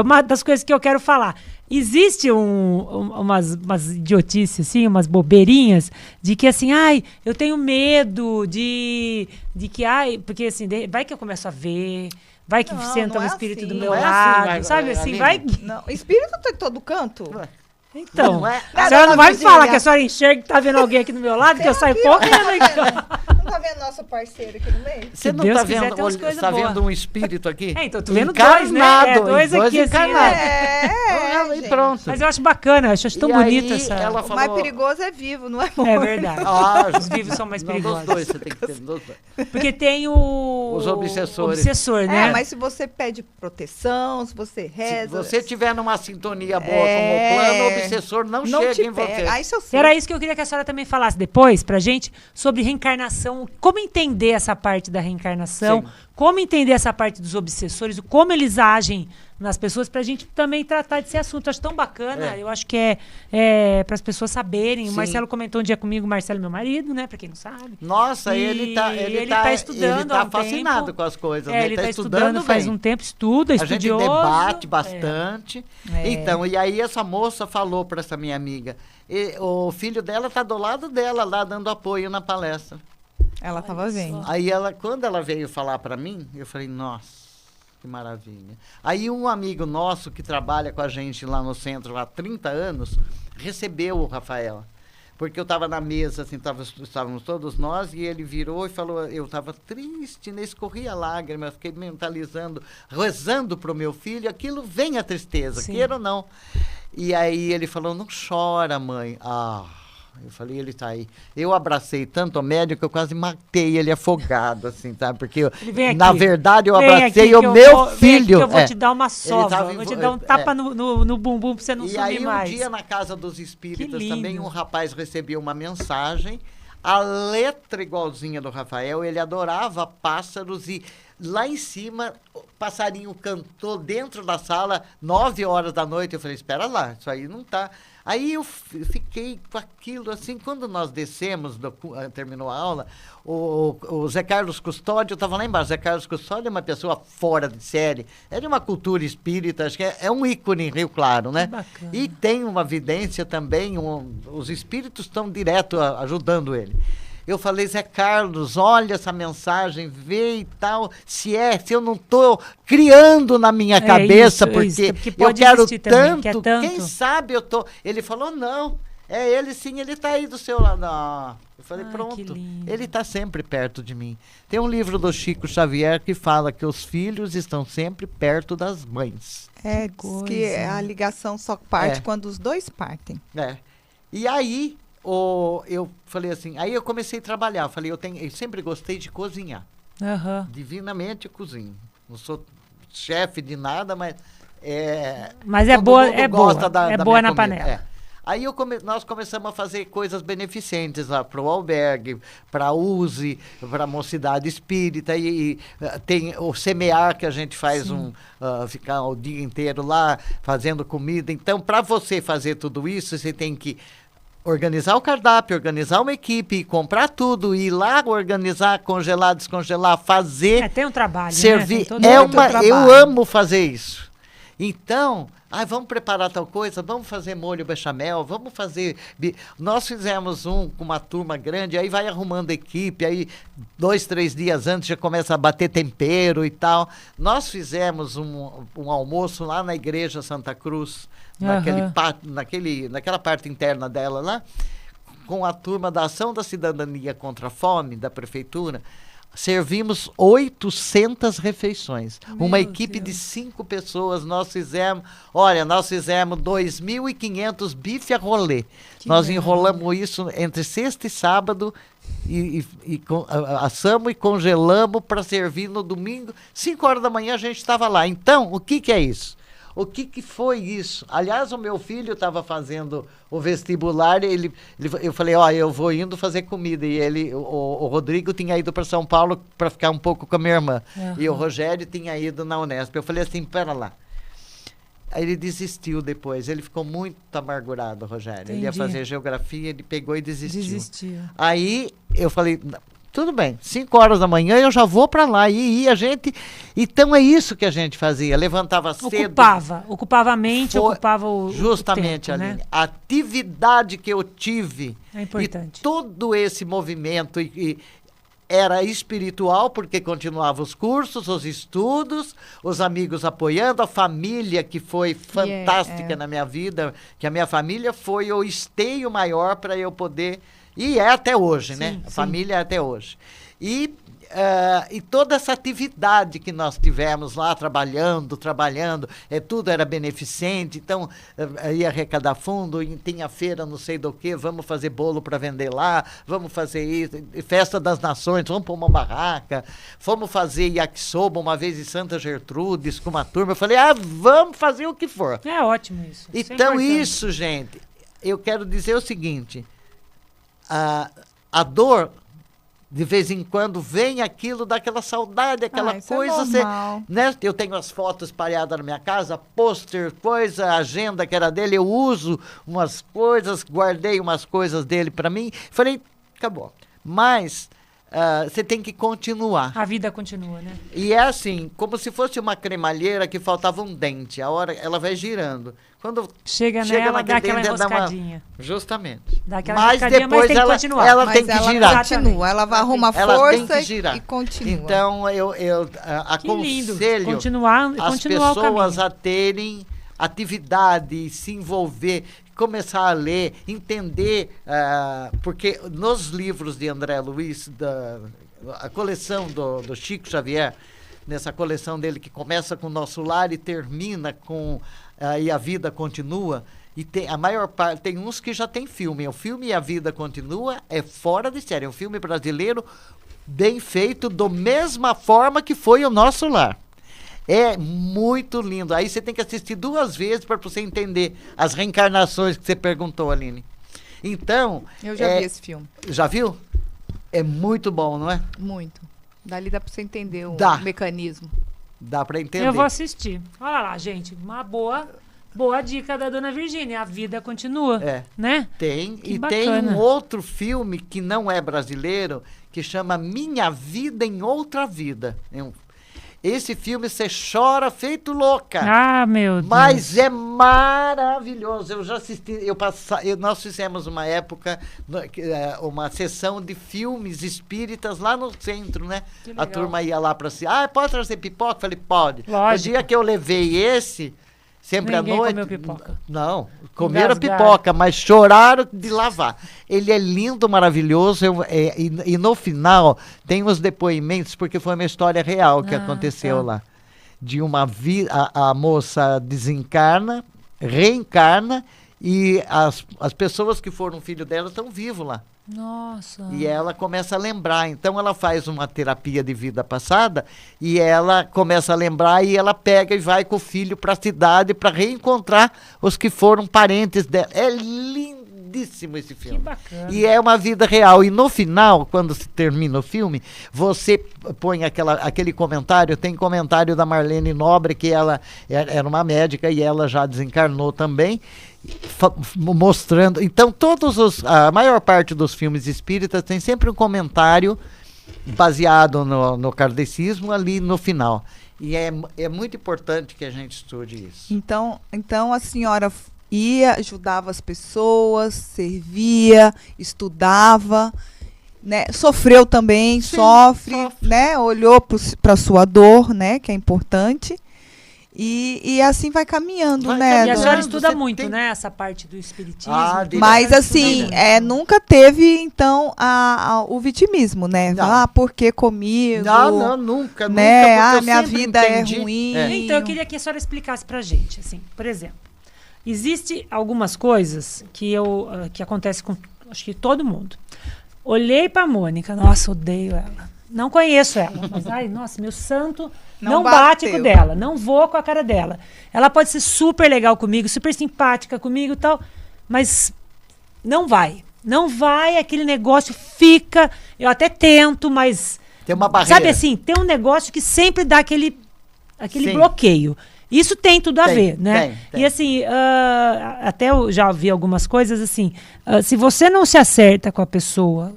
uma das coisas que eu quero falar. Existe umas idiotices, assim, umas bobeirinhas, de que assim, eu tenho medo de que, porque assim, vai que eu começo a ver. Vai que senta um espírito assim, do meu lado, sabe assim, vai... Não, espírito tá em todo canto. Então, a senhora não vai me falar que a senhora enxerga que tá vendo alguém aqui do meu lado, que eu saio correndo aqui. Não tá vendo nosso parceiro aqui no meio? Você não tá vendo, tá vendo um espírito aqui? Então, tô vendo dois, né? Dois aqui, encarnados. Assim, e pronto. Mas eu acho bacana, eu acho tão bonito essa... Ela falou... O mais perigoso é vivo, não é morto. É verdade. Os vivos são mais perigosos. Dos dois, você tem que ter dos dois. Porque tem os obsessores. Né? Mas se você pede proteção, se você reza... Se você tiver numa sintonia boa como o plano, o obsessor não chega em você. Era isso que eu queria que a senhora também falasse depois pra gente, sobre reencarnação, como entender essa parte da reencarnação, como entender essa parte dos obsessores, como eles agem nas pessoas, pra gente também tratar desse assunto. Eu acho tão bacana, eu acho que é para as pessoas saberem. Sim. O Marcelo comentou um dia comigo, o Marcelo, meu marido, né, pra quem não sabe. Nossa, ele tá estudando, ele tá fascinado com as coisas, né? Ele tá estudando faz um tempo, estudioso. A gente debate bastante. Então, e aí essa moça falou pra essa minha amiga, o filho dela tá do lado dela, lá dando apoio na palestra. Ela estava vendo. Aí quando ela veio falar para mim, eu falei, nossa, que maravilha. Aí um amigo nosso que trabalha com a gente lá no centro há 30 anos, recebeu o Rafael. Porque eu estava na mesa, assim, estávamos todos nós, e ele virou e falou, eu estava triste, né, escorria lágrimas, fiquei mentalizando, rezando para o meu filho, aquilo vem a tristeza, queira ou não. E aí ele falou, não chora, mãe. Eu falei, ele tá aí. Eu abracei tanto o médico que eu quase matei ele afogado, assim, tá? Porque, na verdade, eu abracei o meu filho. Eu vou te dar uma sova, vou te dar um tapa no bumbum pra você não sumir mais. E aí, um dia, na Casa dos Espíritas, também um rapaz recebeu uma mensagem, a letra igualzinha do Rafael, ele adorava pássaros e lá em cima, o passarinho cantou dentro da sala, 9 horas da noite. Eu falei, espera lá, isso aí não tá... Aí eu fiquei com aquilo, assim, quando nós descemos, terminou a aula, o Zé Carlos Custódio estava lá embaixo. Zé Carlos Custódio é uma pessoa fora de série, é de uma cultura espírita, acho que é um ícone em Rio Claro, né? Bacana. E tem uma vidência também, os espíritos estão direto ajudando ele. Eu falei, Zé Carlos, olha essa mensagem, vê e tal, se eu não estou criando na minha cabeça, porque eu quero tanto, quem sabe eu tô... Ele falou, não, É ele sim, ele tá aí do seu lado. Ah, eu falei, Ai, pronto, ele tá sempre perto de mim. Tem um livro do Chico Xavier que fala que os filhos estão sempre perto das mães. Diz que a ligação só parte quando os dois partem. E aí, eu falei assim, aí eu comecei a trabalhar. Falei, eu sempre gostei de cozinhar. Divinamente eu cozinho. Não sou chefe de nada, mas... Mas é boa, é boa. É boa na panela. Aí nós começamos a fazer coisas beneficentes lá para o albergue, para a USE, para a Mocidade Espírita, e tem o semear que a gente faz ficar o dia inteiro lá fazendo comida. Então, para você fazer tudo isso, você tem que organizar o cardápio, organizar uma equipe, comprar tudo, ir lá organizar, congelar, descongelar, fazer. Tem um trabalho, servir. Né? Eu amo fazer isso. Então, vamos preparar tal coisa, vamos fazer molho bechamel, vamos fazer... Nós fizemos com uma turma grande, aí vai arrumando equipe, aí 2, 3 dias antes já começa a bater tempero e tal. Nós fizemos um almoço lá na Igreja Santa Cruz, naquela parte interna dela lá, com a turma da Ação da Cidadania contra a Fome, da Prefeitura. Servimos 800 refeições. Uma equipe de 5 pessoas. Nós fizemos 2.500 bife a rolê. Nós enrolamos isso entre sexta e sábado e assamos e congelamos para servir no domingo. 5 horas da manhã a gente estava lá. Então, o que é isso? O que foi isso? Aliás, o meu filho estava fazendo o vestibular, eu falei, eu vou indo fazer comida. E o Rodrigo tinha ido para São Paulo para ficar um pouco com a minha irmã. E o Rogério tinha ido na Unesp. Eu falei assim, pera lá. Aí ele desistiu depois, ele ficou muito amargurado, Rogério. Entendi. Ele ia fazer geografia, ele pegou e desistiu. Aí eu falei... Tudo bem, 5 horas da manhã eu já vou para lá. E a gente... Então é isso que a gente fazia. Levantava cedo. Ocupava a mente, ocupava o justamente, tempo, Aline. Né? A atividade que eu tive. É importante. E todo esse movimento era espiritual, porque continuava os cursos, os estudos, os amigos apoiando, a família que foi fantástica na minha vida, que a minha família foi o esteio maior para eu poder... E é até hoje, né? A família é até hoje. E toda essa atividade que nós tivemos lá, trabalhando, tudo era beneficente, então ia arrecadar fundo, tinha feira não sei do que, vamos fazer bolo para vender lá, vamos fazer isso, festa das nações, vamos pôr uma barraca, fomos fazer yakisoba uma vez em Santa Gertrudes com uma turma, eu falei, vamos fazer o que for. É ótimo isso. Então isso, gente, eu quero dizer o seguinte... A dor, de vez em quando, vem aquilo daquela saudade, aquela coisa. Né? Eu tenho as fotos espalhadas na minha casa, pôster, agenda que era dele, eu uso umas coisas, guardei umas coisas dele para mim. Falei, acabou. Mas você tem que continuar. A vida continua, né? E é assim, como se fosse uma cremalheira que faltava um dente. A hora ela vai girando. Quando chega nela, dá aquela enroscadinha. Justamente. Dá aquela enroscadinha, mas tem que continuar. Ela tem que girar. Continua, ela vai arrumar força e continua. Então, eu aconselho as pessoas a terem atividade, se envolver, começar a ler, entender, porque nos livros de André Luiz, a coleção do Chico Xavier, nessa coleção dele que começa com o Nosso Lar e termina com E a Vida Continua, e tem a maior parte, tem uns que já tem filme. O filme E a Vida Continua é fora de série, é um filme brasileiro bem feito, da mesma forma que foi o Nosso Lar. É muito lindo. Aí você tem que assistir 2 vezes para você entender as reencarnações que você perguntou, Aline. Então... Eu já vi esse filme. Já viu? É muito bom, não é? Muito. Dali dá para você entender o mecanismo. Dá para entender. Eu vou assistir. Olha lá, gente. Uma boa dica da dona Virgínia. A vida continua. Né? Tem. Que e bacana. Tem um outro filme que não é brasileiro, que chama Minha Vida em Outra Vida. Esse filme você chora feito louca. Meu Deus. Mas é maravilhoso. Eu já assisti, nós fizemos uma época, uma sessão de filmes espíritas lá no centro, né? A turma ia lá para si. Pode trazer pipoca? Eu falei, pode. Lógico. No dia que eu levei esse, Sempre Ninguém à noite. comeu pipoca. Não, comeram Engasgaram. pipoca, mas choraram de lavar. Ele é lindo, maravilhoso, e no final tem os depoimentos, porque foi uma história real que aconteceu lá. De uma vida, a moça desencarna, reencarna, e as pessoas que foram filho dela estão vivos lá. Nossa. E ela começa a lembrar. Então ela faz uma terapia de vida passada e ela começa a lembrar e ela pega e vai com o filho para a cidade para reencontrar os que foram parentes dela. É lindíssimo esse filme. Que bacana. E é uma vida real. E no final, quando se termina o filme, você põe aquele comentário, tem comentário da Marlene Nobre, que ela era uma médica e ela já desencarnou também, mostrando. Então, a maior parte dos filmes espíritas tem sempre um comentário baseado no kardecismo ali no final. E é muito importante que a gente estude isso. Então a senhora ia, ajudava as pessoas, servia, estudava, né? Sofreu também, Sim, sofre, né? Olhou para a sua dor, né? Que é importante. E assim vai caminhando, né? E a senhora estuda Você muito, tem- né? Essa parte do espiritismo. Mas assim, nunca teve, então, o vitimismo, né? Não. Por que comigo? Não, nunca, Né? nunca. Porque eu Minha sempre vida entendi. é ruim. Então, eu queria que a senhora explicasse pra gente, assim, por exemplo, existe algumas coisas que acontecem com, acho que todo mundo. Olhei pra Mônica, nossa, odeio ela. Não conheço ela, mas, ai, nossa, meu santo, não bate com dela, não vou com a cara dela. Ela pode ser super legal comigo, super simpática comigo e tal, mas não vai. Não vai, aquele negócio fica, eu até tento, mas... Tem uma barreira. Sabe assim, tem um negócio que sempre dá aquele Sim. bloqueio. Isso tem tudo a ver, né? tem. E assim, até eu já ouvi algumas coisas assim, se você não se acerta com a pessoa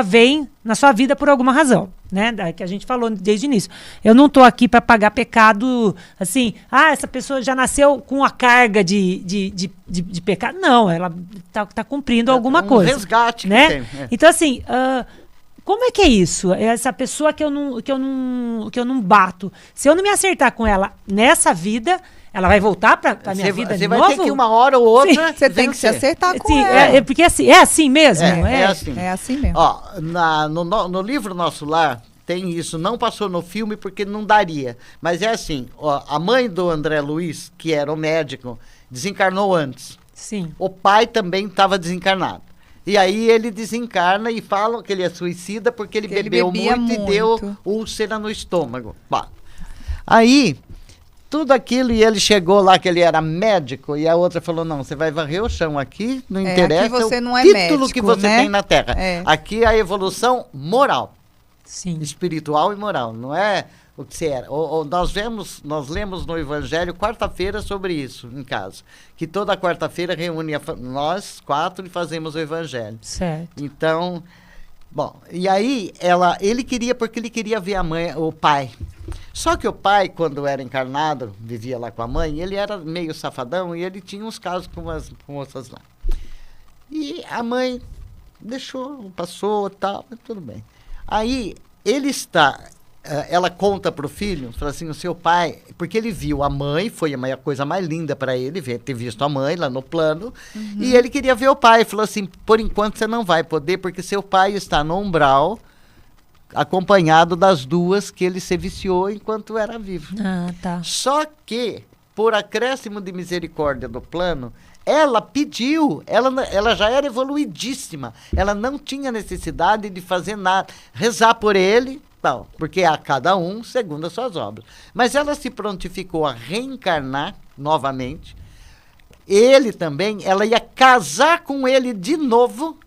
vem na sua vida por alguma razão, né? Que a gente falou desde o início. Eu não estou aqui para pagar pecado, assim, essa pessoa já nasceu com a carga de pecado. Não, ela tá cumprindo alguma coisa. Resgate né? que tem. Então assim, como é que é isso? Essa pessoa que eu não bato. Se eu não me acertar com ela nessa vida, ela vai voltar pra minha vida de novo? Você vai ter que uma hora ou outra... Você tem que se acertar com Sim, ela. porque assim, é assim mesmo? É assim. É assim mesmo. Ó, no livro Nosso Lar tem isso. Não passou no filme porque não daria. Mas é assim, ó, a mãe do André Luiz, que era o médico, desencarnou antes. Sim. O pai também estava desencarnado. E aí ele desencarna e falam que ele é suicida porque ele bebeu muito e deu úlcera no estômago. Bom, aí, tudo aquilo, e ele chegou lá que ele era médico, e a outra falou, não, você vai varrer o chão aqui, não interessa aqui você não é título médico, que você né? tem na Terra. Aqui é a evolução moral. Sim. Espiritual e moral, não é o que você era. Nós lemos no Evangelho quarta-feira sobre isso em casa, que toda quarta-feira reúne nós quatro e fazemos o Evangelho. Certo. Então, bom, e aí ele queria, porque ele queria ver o pai. Só que o pai, quando era encarnado, vivia lá com a mãe, ele era meio safadão e ele tinha uns casos com as moças lá. E a mãe deixou, passou, tal, mas tudo bem. Aí ela conta para o filho, fala assim, o seu pai, porque ele viu a mãe, foi a coisa mais linda para ele, ter visto a mãe lá no plano, e ele queria ver o pai, falou assim, por enquanto você não vai poder, porque seu pai está no umbral, acompanhado das duas que ele se viciou enquanto era vivo. Tá. Só que, por acréscimo de misericórdia do plano, ela pediu, ela já era evoluidíssima, ela não tinha necessidade de fazer nada, rezar por ele, não, porque a cada um segundo as suas obras. Mas ela se prontificou a reencarnar novamente, ele também, ela ia casar com ele de novo,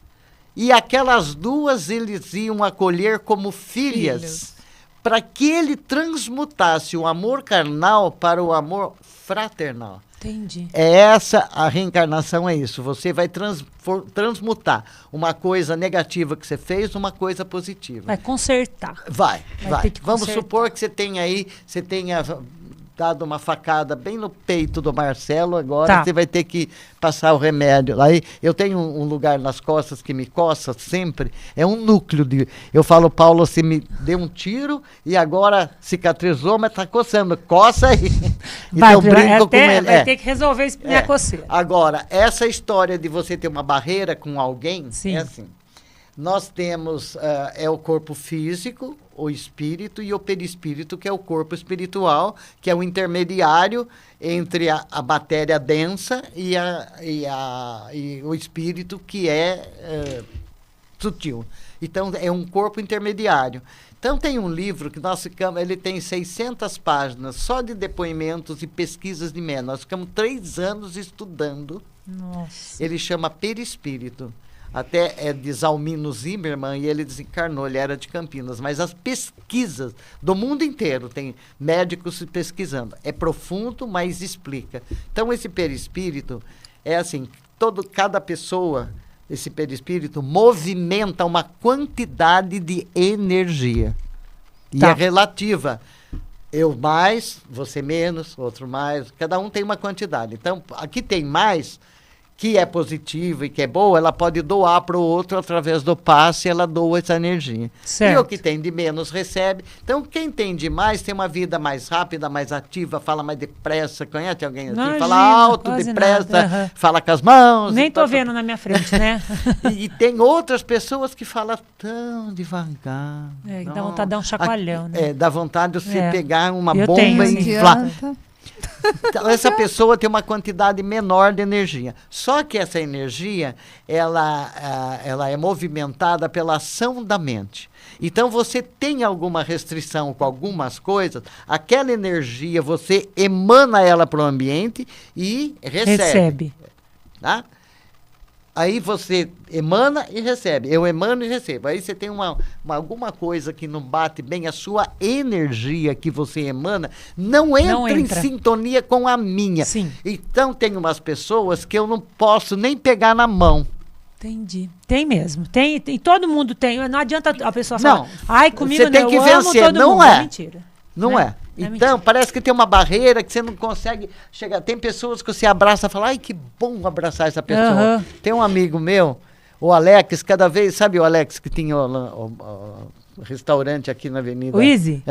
e aquelas duas eles iam acolher como filhas, para que ele transmutasse o amor carnal para o amor fraternal. Entendi. A reencarnação é isso. Você vai transmutar uma coisa negativa que você fez numa coisa positiva. Vai consertar. Vai. Ter que Vamos consertar. supor que você tenha dado uma facada bem no peito do Marcelo, agora você vai ter que passar o remédio. Aí eu tenho um lugar nas costas que me coça sempre, é um núcleo de... Eu falo, Paulo, você me deu um tiro e agora cicatrizou, mas tá coçando, coça aí. Vai, então brinco com ele. Vai ter que resolver isso minha coceira. Agora, essa história de você ter uma barreira com alguém, Sim. é assim. Nós temos o corpo físico, o espírito e o perispírito, que é o corpo espiritual, que é o intermediário entre a matéria densa e o espírito, que é sutil. Então, é um corpo intermediário. Então, tem um livro que nós ficamos, ele tem 600 páginas, só de depoimentos e pesquisas de médium. Nós ficamos 3 anos estudando. Nossa. Ele chama Perispírito. Até é de Zalmino Zimmermann, e ele desencarnou, ele era de Campinas. Mas as pesquisas do mundo inteiro, tem médicos pesquisando. É profundo, mas explica. Então, esse perispírito é assim, cada pessoa, esse perispírito, movimenta uma quantidade de energia. E é relativa. Eu mais, você menos, outro mais, cada um tem uma quantidade. Então, aqui tem mais... que é positiva e que é boa, ela pode doar para o outro através do passe, ela doa essa energia. Certo. E o que tem de menos recebe. Então, quem tem de mais tem uma vida mais rápida, mais ativa, fala mais depressa. Conhece alguém assim? Imagina, fala alto, depressa, fala com as mãos. Nem tô vendo na minha frente, né? E tem outras pessoas que falam tão devagar. Dá vontade de dar um chacoalhão, né? Dá vontade de você pegar uma Eu bomba tenho, e inflar. Então, essa pessoa tem uma quantidade menor de energia. Só que essa energia, ela é movimentada pela ação da mente. Então, você tem alguma restrição com algumas coisas, aquela energia, você emana ela para o ambiente e recebe. Tá? Aí você emana e recebe. Eu emano e recebo. Aí você tem alguma coisa que não bate bem, a sua energia que você emana não entra em sintonia com a minha. Sim. Então tem umas pessoas que eu não posso nem pegar na mão. Entendi. Tem mesmo. Tem, todo mundo tem. Não adianta a pessoa falar, ai, comigo você tem que vencer. Amo todo mundo. É mentira. Não é. Então, parece que tem uma barreira que você não consegue chegar. Tem pessoas que você abraça e fala, ai, que bom abraçar essa pessoa. Uhum. Tem um amigo meu, o Alex, cada vez, sabe o Alex que tinha o restaurante aqui na Avenida? O Easy?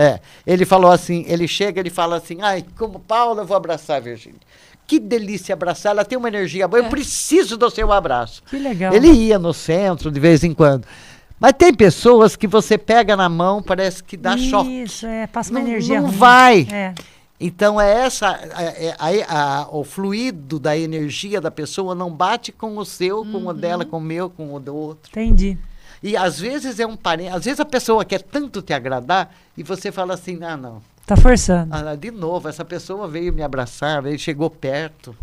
Ele falou assim, ele chega, ele fala assim, ai, como Paula, eu vou abraçar a Virgínia. Que delícia abraçar, ela tem uma energia boa, eu preciso do seu abraço. Que legal. Ele ia no centro de vez em quando. Mas tem pessoas que você pega na mão, parece que dá choque. Isso, passa uma energia não ruim. Vai. Então, o fluido da energia da pessoa não bate com o seu, com o dela, com o meu, com o do outro. Entendi. E às vezes é um parente, às vezes a pessoa quer tanto te agradar e você fala assim, não. Tá forçando. De novo, essa pessoa veio me abraçar, chegou perto.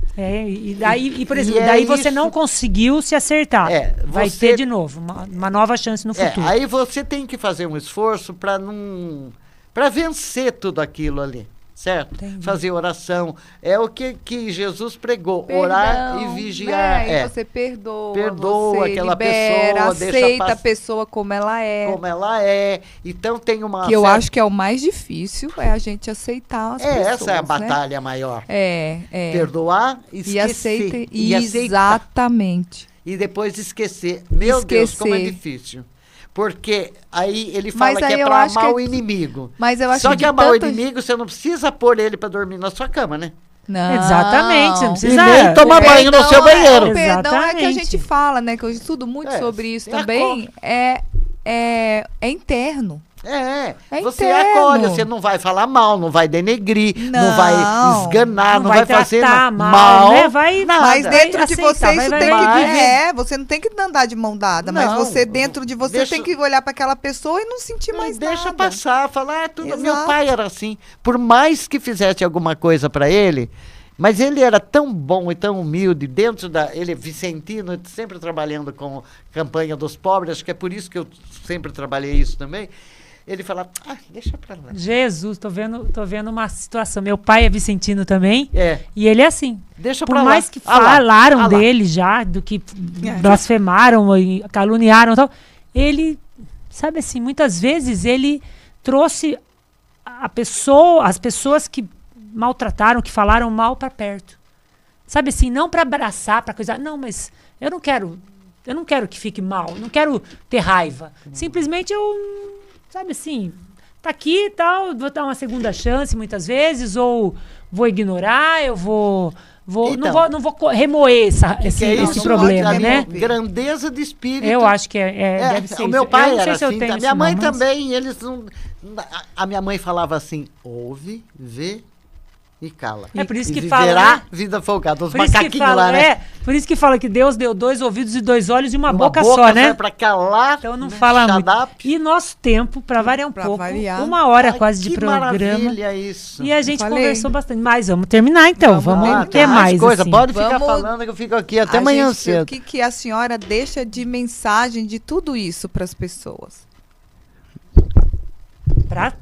Por exemplo, daí você não conseguiu se acertar. Vai ter de novo, uma nova chance no futuro. Aí você tem que fazer um esforço para vencer tudo aquilo ali. Certo? Entendi. Fazer oração. É o que Jesus pregou. Orar e vigiar. E você perdoa você aquela libera, pessoa. Aceita a pessoa como ela é. Como ela é. Então tem uma... Que eu acho que é o mais difícil, é a gente aceitar as pessoas. Essa é a batalha maior. Perdoar, esquecer. E exatamente. E depois esquecer. Meu Deus, como é difícil. Porque aí ele fala que é para amar o inimigo. Mas eu acho Só que amar o inimigo, você não precisa pôr ele para dormir na sua cama, né? Não. Exatamente, você não precisa... E nem tomar banho no seu banheiro. O perdão é que a gente fala, né? Que eu estudo muito sobre isso também. É interno. Você acolhe, você não vai falar mal, não vai denegrir, não vai esganar, não vai fazer mal, né? Vai nada. Mas dentro de você isso tem que viver. Você não tem que andar de mão dada, mas você dentro de você tem que olhar para aquela pessoa e não sentir mais nada. Deixa passar, falar tudo. Meu pai era assim, por mais que fizesse alguma coisa para ele, mas ele era tão bom e tão humilde, ele é vicentino, sempre trabalhando com campanha dos pobres, acho que é por isso que eu sempre trabalhei isso também. Ele fala, deixa pra lá. Jesus, tô vendo uma situação. Meu pai é vicentino também. E ele é assim. Deixa pra lá. Por mais que falaram dele já, do que blasfemaram e caluniaram e tal, ele, sabe assim, muitas vezes ele trouxe as pessoas que maltrataram, que falaram mal para perto. Sabe assim, não para abraçar, para coisa. Não, mas eu não quero que fique mal, não quero ter raiva. Simplesmente sabe assim, tá aqui e tal, vou dar uma segunda chance muitas vezes, ou vou ignorar, eu vou então, não vou remoer esse problema, né? Grandeza de espírito. Eu acho que deve ser o meu pai era se assim, a minha mãe também, eles não... A minha mãe falava assim, ouve, vê e cala. É por isso que viverá fala, né? vida folgada, os por isso macaquinhos que fala, lá, né? por isso que fala que Deus deu 2 ouvidos e 2 olhos e uma boca só, só, né? Pra calar, então não fala muito. Shadap. E nosso tempo, para variar um pouco, variar. 1 hora quase de que programa. Maravilha isso. E a gente conversou bastante. Mas vamos terminar então, vamos ter mais coisa. assim. Pode ficar falando que eu fico aqui até amanhã cedo. O que a senhora deixa de mensagem de tudo isso para as pessoas?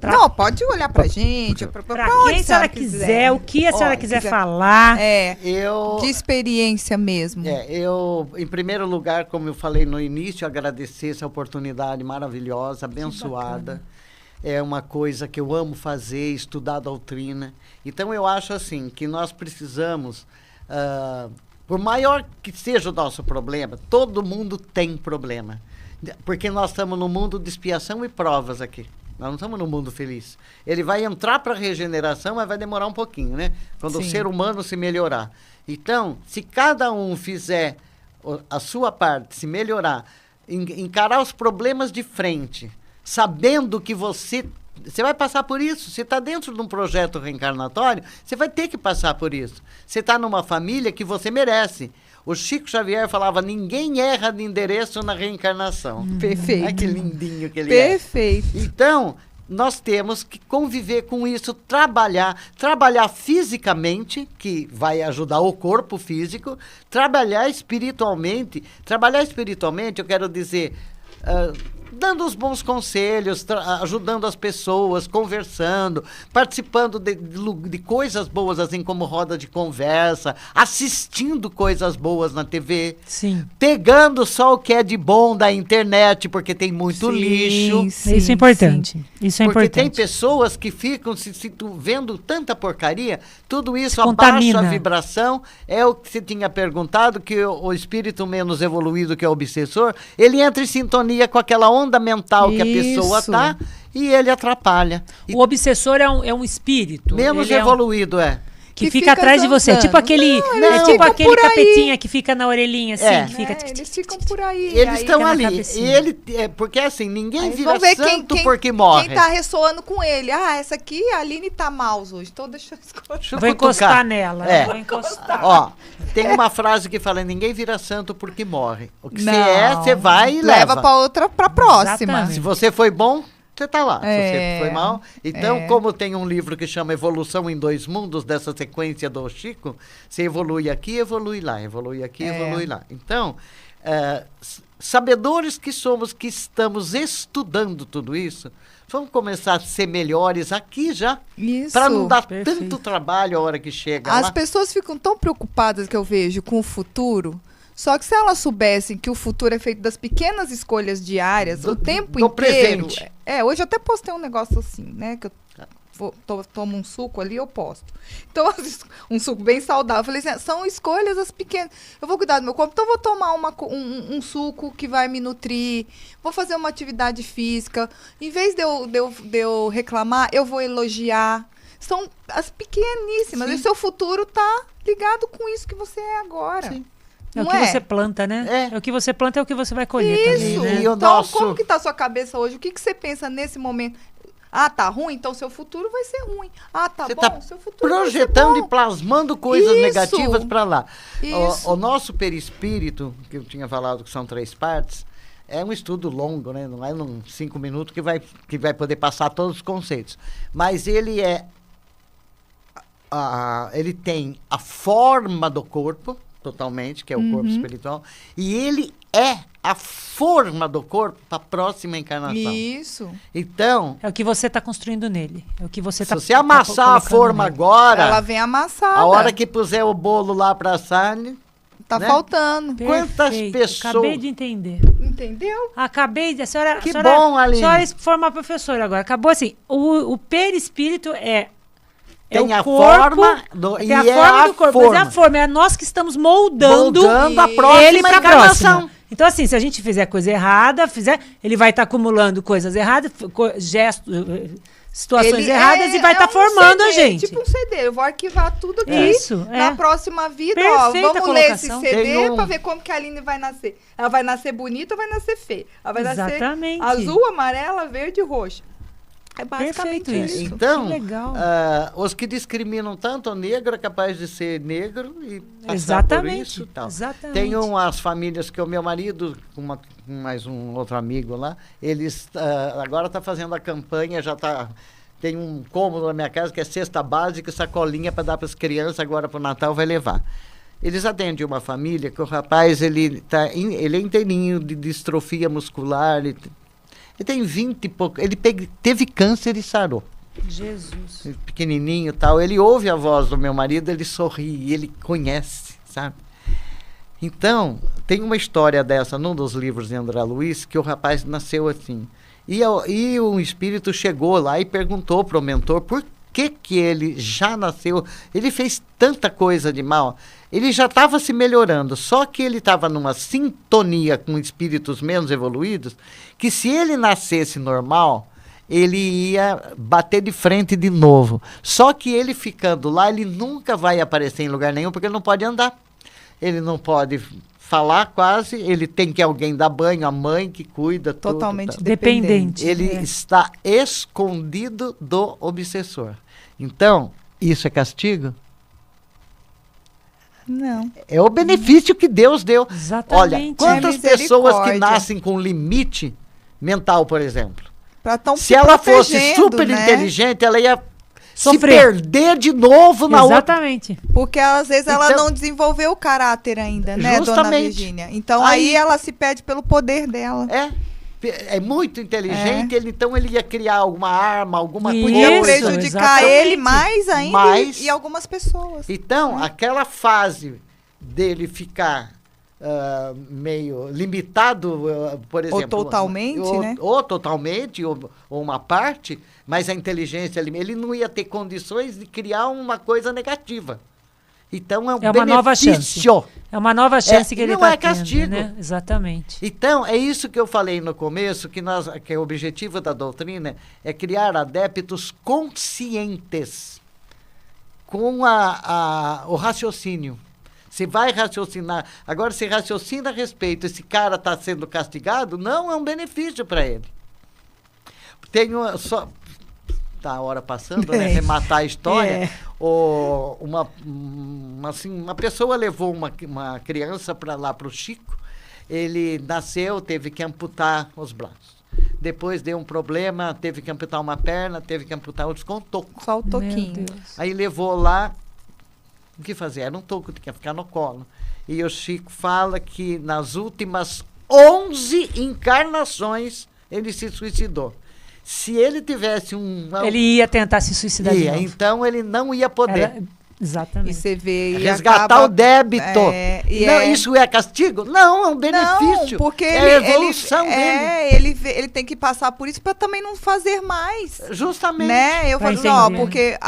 Não, pode olhar pra gente. Pra quem a senhora quiser, o que a senhora quiser falar. De experiência mesmo. Eu, em primeiro lugar, como eu falei no início, agradecer essa oportunidade maravilhosa, abençoada. É uma coisa que eu amo fazer, estudar a doutrina. Então, eu acho assim, que nós precisamos, por maior que seja o nosso problema, todo mundo tem problema. Porque nós estamos no mundo de expiação e provas aqui. Nós não estamos no mundo feliz. Ele vai entrar para a regeneração, mas vai demorar um pouquinho, né? Quando o ser humano se melhorar. Então, se cada um fizer a sua parte, se melhorar, encarar os problemas de frente, sabendo que você vai passar por isso. Você está dentro de um projeto reencarnatório, você vai ter que passar por isso. Você está numa família que você merece. O Chico Xavier falava, ninguém erra de endereço na reencarnação. Perfeito. Olha que lindinho que ele Perfeito. Então, nós temos que conviver com isso, trabalhar fisicamente, que vai ajudar o corpo físico, trabalhar espiritualmente, eu quero dizer... dando os bons conselhos, ajudando as pessoas, conversando, participando de coisas boas, assim como roda de conversa, assistindo coisas boas na TV, pegando só o que é de bom da internet, porque tem muito lixo. Isso é importante. Isso é porque importante. tem pessoas que ficam se vendo tanta porcaria, tudo isso abaixa a vibração. É o que você tinha perguntado, que o espírito menos evoluído, que é o obsessor, ele entra em sintonia com aquela onda mental que a pessoa está e ele atrapalha. O obsessor é um espírito. Menos evoluído, que fica atrás de você. Tipo aquele, aquele capetinha que fica na orelhinha, assim. Que fica eles ficam por aí. Eles estão ali. Porque assim, ninguém vira santo porque morre. Quem tá ressoando com ele. Essa aqui, a Aline tá mouse hoje. Então deixa eu escutar. Vou encostar nela. Vou encostar. Ó, tem uma frase que fala, ninguém vira santo porque morre. O que você vai e leva. Pra próxima. Exatamente. Se você foi bom, você está lá. Se você foi mal. Então, como tem um livro que chama Evolução em 2 Mundos, dessa sequência do Chico, você evolui aqui, evolui lá. Evolui aqui, evolui lá. Então, sabedores que somos, que estamos estudando tudo isso, vamos começar a ser melhores aqui já. Para não dar tanto trabalho a hora que chega lá. As pessoas ficam tão preocupadas, que eu vejo, com o futuro. Só que se elas soubessem que o futuro é feito das pequenas escolhas diárias, o tempo inteiro... presente. Hoje eu até postei um negócio assim, né? Que eu tomo um suco ali, eu posto. Então, um suco bem saudável. Eu falei assim, são escolhas as pequenas. Eu vou cuidar do meu corpo, então eu vou tomar um suco que vai me nutrir, vou fazer uma atividade física. Em vez de eu reclamar, eu vou elogiar. São as pequeníssimas. E o seu futuro tá ligado com isso que você é agora. Sim. É o que você planta, né? É o que você planta, é o que você vai colher também, né? Então, como que tá a sua cabeça hoje? O que você pensa nesse momento? Tá ruim? Então seu futuro vai ser ruim. Tá você bom? Seu futuro projetando vai ser bom. E plasmando coisas negativas para lá. Isso. O nosso perispírito, que eu tinha falado que são 3 partes, é um estudo longo, né? Não é em 5 minutos que vai poder passar todos os conceitos. Mas ele ele tem a forma do corpo, totalmente, que é o corpo espiritual, e ele é a forma do corpo para a próxima encarnação. Isso. Então... é o que você está construindo nele. É o que você se você amassar a forma nele agora... ela vem amassada. A hora que puser o bolo lá para assar... Tá faltando. Quantas pessoas... Acabei de entender. Entendeu? Acabei de... Que bom, Aline. A senhora foi uma professora agora. Acabou assim. O perispírito é Tem a corpo, forma tem a forma do corpo, mas é a forma, é nós que estamos moldando a próxima ele para a encarnação. próxima. Então, assim, se a gente fizer coisa errada, ele vai estar acumulando coisas erradas, gestos, situações erradas e vai estar formando CD, a gente. Tipo um CD, eu vou arquivar tudo aqui. Isso, na próxima vida, perfeita vamos ler esse colocação. CD para ver como que a Aline vai nascer. Ela vai nascer bonita ou vai nascer feia? Ela vai Exatamente. nascer azul, amarela, verde e roxa. É basicamente Perfeito isso. Então, que legal. Os que discriminam tanto o negro é capaz de ser negro e passar Exatamente. por isso e tal. Exatamente. Tem umas famílias que o meu marido, com mais um outro amigo lá, eles agora está fazendo a campanha, tem um cômodo na minha casa que é cesta básica e sacolinha para dar para as crianças, agora para o Natal vai levar. Eles atendem uma família que o rapaz, ele é inteirinho de distrofia muscular, ele tem 20 e pouco. Ele teve câncer e sarou. Jesus. Pequenininho e tal. Ele ouve a voz do meu marido, ele sorri, ele conhece, sabe? Então, tem uma história dessa num dos livros de André Luiz, que o rapaz nasceu assim. E o espírito chegou lá e perguntou para o mentor por que ele já nasceu. Ele fez tanta coisa de mal. Ele já estava se melhorando, só que ele estava numa sintonia com espíritos menos evoluídos, que se ele nascesse normal, ele ia bater de frente de novo. Só que ele ficando lá, ele nunca vai aparecer em lugar nenhum, porque ele não pode andar. Ele não pode falar quase, ele tem que alguém dar banho, a mãe que cuida. Totalmente tudo, dependente. Ele está escondido do obsessor. Então, isso é castigo? Não. É o benefício que Deus deu. Exatamente. Olha, quantas pessoas que nascem com limite mental, por exemplo? Se ela fosse super inteligente, ela ia se perder de novo na outra. Exatamente. Porque às vezes ela não desenvolveu o caráter ainda, né, dona Virgínia? Então aí ela se pede pelo poder dela. É muito inteligente, então ele ia criar alguma arma, alguma coisa. Podia prejudicar ele mais ainda e algumas pessoas. Então, aquela fase dele ficar meio limitado, por exemplo. Ou totalmente, né? Ou totalmente, ou uma parte, mas a inteligência, ele não ia ter condições de criar uma coisa negativa. Então, é um benefício. Nova chance. É uma nova chance que ele está tendo. Não é castigo. Né? Exatamente. Então, é isso que eu falei no começo, que o objetivo da doutrina é criar adeptos conscientes com o raciocínio. Você vai raciocinar. Agora, você raciocina a respeito, esse cara está sendo castigado, não é um benefício para ele. Tá a hora passando, né? Rematar a história. Uma pessoa levou uma criança para lá, para o Chico. Ele nasceu, teve que amputar os braços. Depois deu um problema, teve que amputar uma perna, teve que amputar outros com toco. Só o toquinho. Aí levou lá, o que fazer? Era um toco, tinha que ficar no colo. E o Chico fala que nas últimas 11 encarnações ele se suicidou. Se ele tivesse ele ia tentar se suicidar de novo. Então ele não ia poder. Exatamente. E você vê... Resgatar o débito. Isso é castigo? Não, é um benefício. Não, porque é a evolução dele. Ele tem que passar por isso para também não fazer mais. Justamente. Né? Eu falo, porque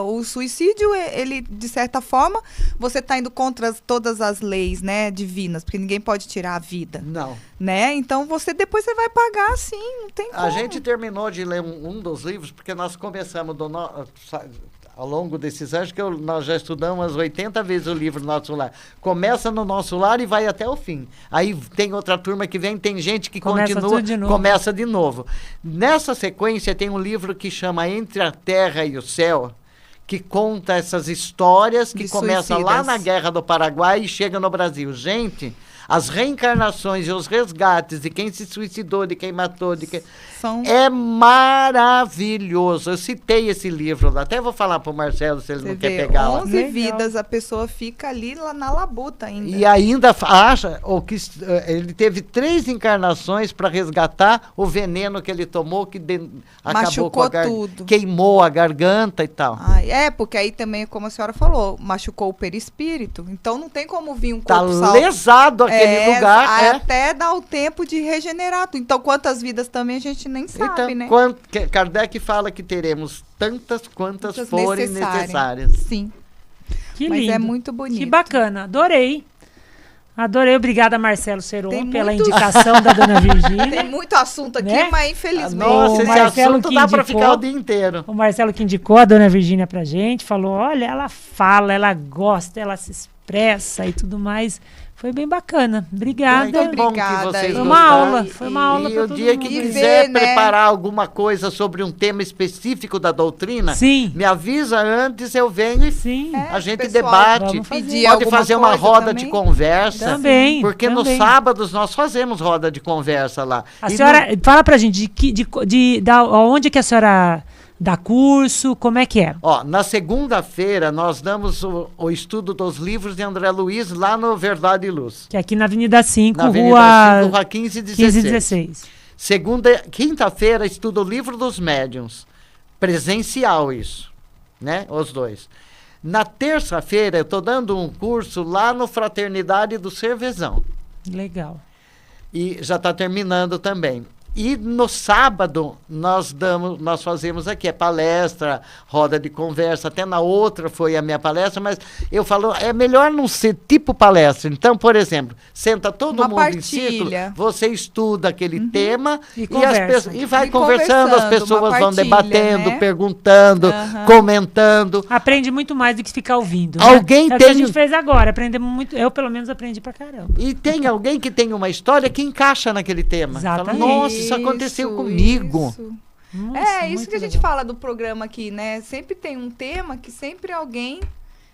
o suicídio, ele, de certa forma, você está indo contra todas as leis, né, divinas, porque ninguém pode tirar a vida. Não. Né? Então, depois você vai pagar, sim, não tem como. A gente terminou de ler um dos livros, porque nós começamos ao longo desses anos, nós já estudamos umas 80 vezes o livro Nosso Lar. Começa no Nosso Lar e vai até o fim. Aí tem outra turma que vem, tem gente que começa de novo. Nessa sequência tem um livro que chama Entre a Terra e o Céu, que conta essas histórias que começam lá na Guerra do Paraguai e chega no Brasil. Gente, as reencarnações e os resgates de quem se suicidou, de quem matou, é maravilhoso. Eu citei esse livro, até vou falar para o Marcelo se ele não quer pegar lá. 11 vidas, a pessoa fica ali lá na labuta ainda. E ainda acha que ele teve 3 encarnações para resgatar o veneno que ele tomou, que acabou com tudo. Queimou a garganta e tal. Porque aí também, como a senhora falou, machucou o perispírito. Então não tem como vir um corpo lesado aquele naquele lugar. Até dar o tempo de regenerar. Então, quantas vidas também a gente nem sabe, né? Kardec fala que teremos tantas quantas forem necessárias. Sim. Que Mas lindo. é muito bonito. Que bacana. Adorei. Obrigada, Marcelo Seron, pela indicação da Dona Virgínia. Tem muito assunto aqui, né? Mas infelizmente... Nossa, esse assunto dá para ficar o dia inteiro. O Marcelo que indicou a Dona Virgínia pra gente, falou, olha, ela fala, ela gosta, ela se expressa e tudo mais. Foi bem bacana. Obrigada. Muito bom que vocês Foi uma aula. Foi uma aula para todo mundo. E o dia que quiser preparar alguma coisa sobre um tema específico da doutrina, me avisa antes, eu venho e a gente debate. Pode fazer uma roda de conversa. Também. Porque nos sábados nós fazemos roda de conversa lá. A senhora, fala pra gente, onde que a senhora... dá curso, como é que é? Na segunda-feira nós damos o estudo dos livros de André Luiz lá no Verdade e Luz. Que é aqui na Avenida 5, rua 15 e 16. Quinta-feira estudo o livro dos médiuns. Presencial isso, né? Os dois. Na terça-feira eu estou dando um curso lá no Fraternidade do Cervezão. Legal. E já está terminando também. E no sábado nós fazemos aqui palestra, roda de conversa, até na outra foi a minha palestra, mas eu falo, é melhor não ser tipo palestra. Então, por exemplo, senta todo mundo em círculo, você estuda aquele tema e vai conversando, as pessoas vão debatendo, perguntando, comentando. Aprende muito mais do que ficar ouvindo. Né? Alguém tem... o que a gente fez agora, aprendemos muito, eu pelo menos aprendi pra caramba. E tem alguém que tem uma história que encaixa naquele tema. Exatamente. Fala, nossa, isso aconteceu comigo. Nossa, isso que a gente fala do programa aqui, né? Sempre tem um tema que sempre alguém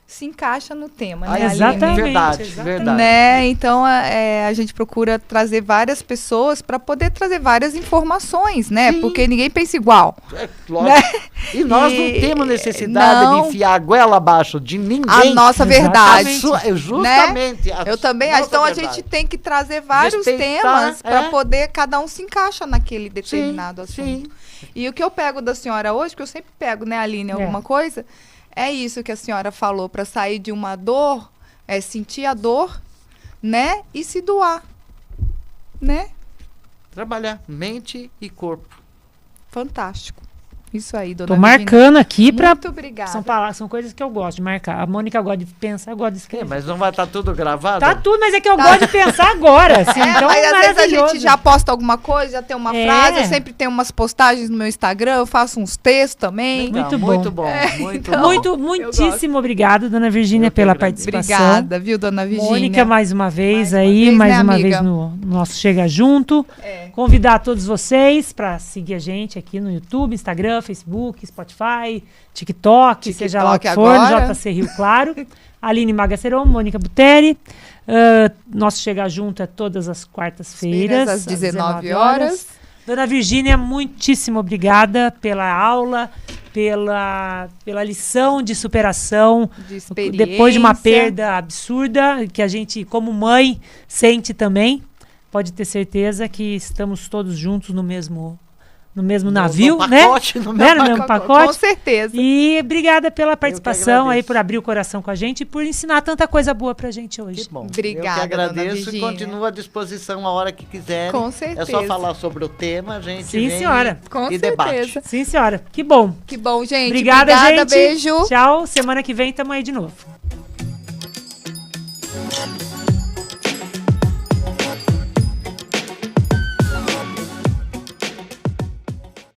se encaixa no tema, né? Exatamente. Verdade. Né? Então, a gente procura trazer várias pessoas para poder trazer várias informações, né? Sim. Porque ninguém pensa igual. Lógico. Né? E nós não temos necessidade de enfiar a goela abaixo de ninguém. A nossa verdade. Justamente. Né? Eu também. Então, a gente tem que trazer vários temas para poder, cada um se encaixa naquele determinado assunto. Sim. E o que eu pego da senhora hoje, que eu sempre pego, né, Aline, alguma coisa... É isso que a senhora falou, para sair de uma dor, é sentir a dor, né? E se doar, né? Trabalhar mente e corpo. Fantástico. Isso aí, dona Tô marcando aqui para... Muito obrigada. São coisas que eu gosto de marcar. A Mônica gosta de pensar, eu gosto de escrever. Mas não vai estar tudo gravado? Tá tudo, mas é que eu gosto de pensar agora. Assim, então mas às vezes a gente já posta alguma coisa, já tem uma frase. Eu sempre tenho umas postagens no meu Instagram, eu faço uns textos também. Legal, muito bom. Muitíssimo obrigada, dona Virgínia, pela participação. Obrigada, viu, dona Virgínia? Mônica, mais uma vez mais uma vez no nosso Chega Junto. Convidar todos vocês para seguir a gente aqui no YouTube, Instagram, Facebook, Spotify, TikTok, seja lá o que for, JC Rio Claro. Aline Magaceron, Mônica Buteri. Nosso Chega Junto é todas as quartas-feiras, às 19 horas. Dona Virgínia, muitíssimo obrigada pela aula, pela lição de superação, depois de uma perda absurda, que a gente, como mãe, sente também. Pode ter certeza que estamos todos juntos no mesmo navio, pacote, né? No mesmo pacote. Com certeza. E obrigada pela participação aí, por abrir o coração com a gente e por ensinar tanta coisa boa pra gente hoje. Que bom. Obrigada, eu que agradeço e continuo à disposição a hora que quiser. Com certeza. É só falar sobre o tema, a gente Sim, senhora. Com e certeza. debate. Sim, senhora. Que bom. Que bom, gente. Obrigada, gente. Beijo. Tchau. Semana que vem estamos aí de novo.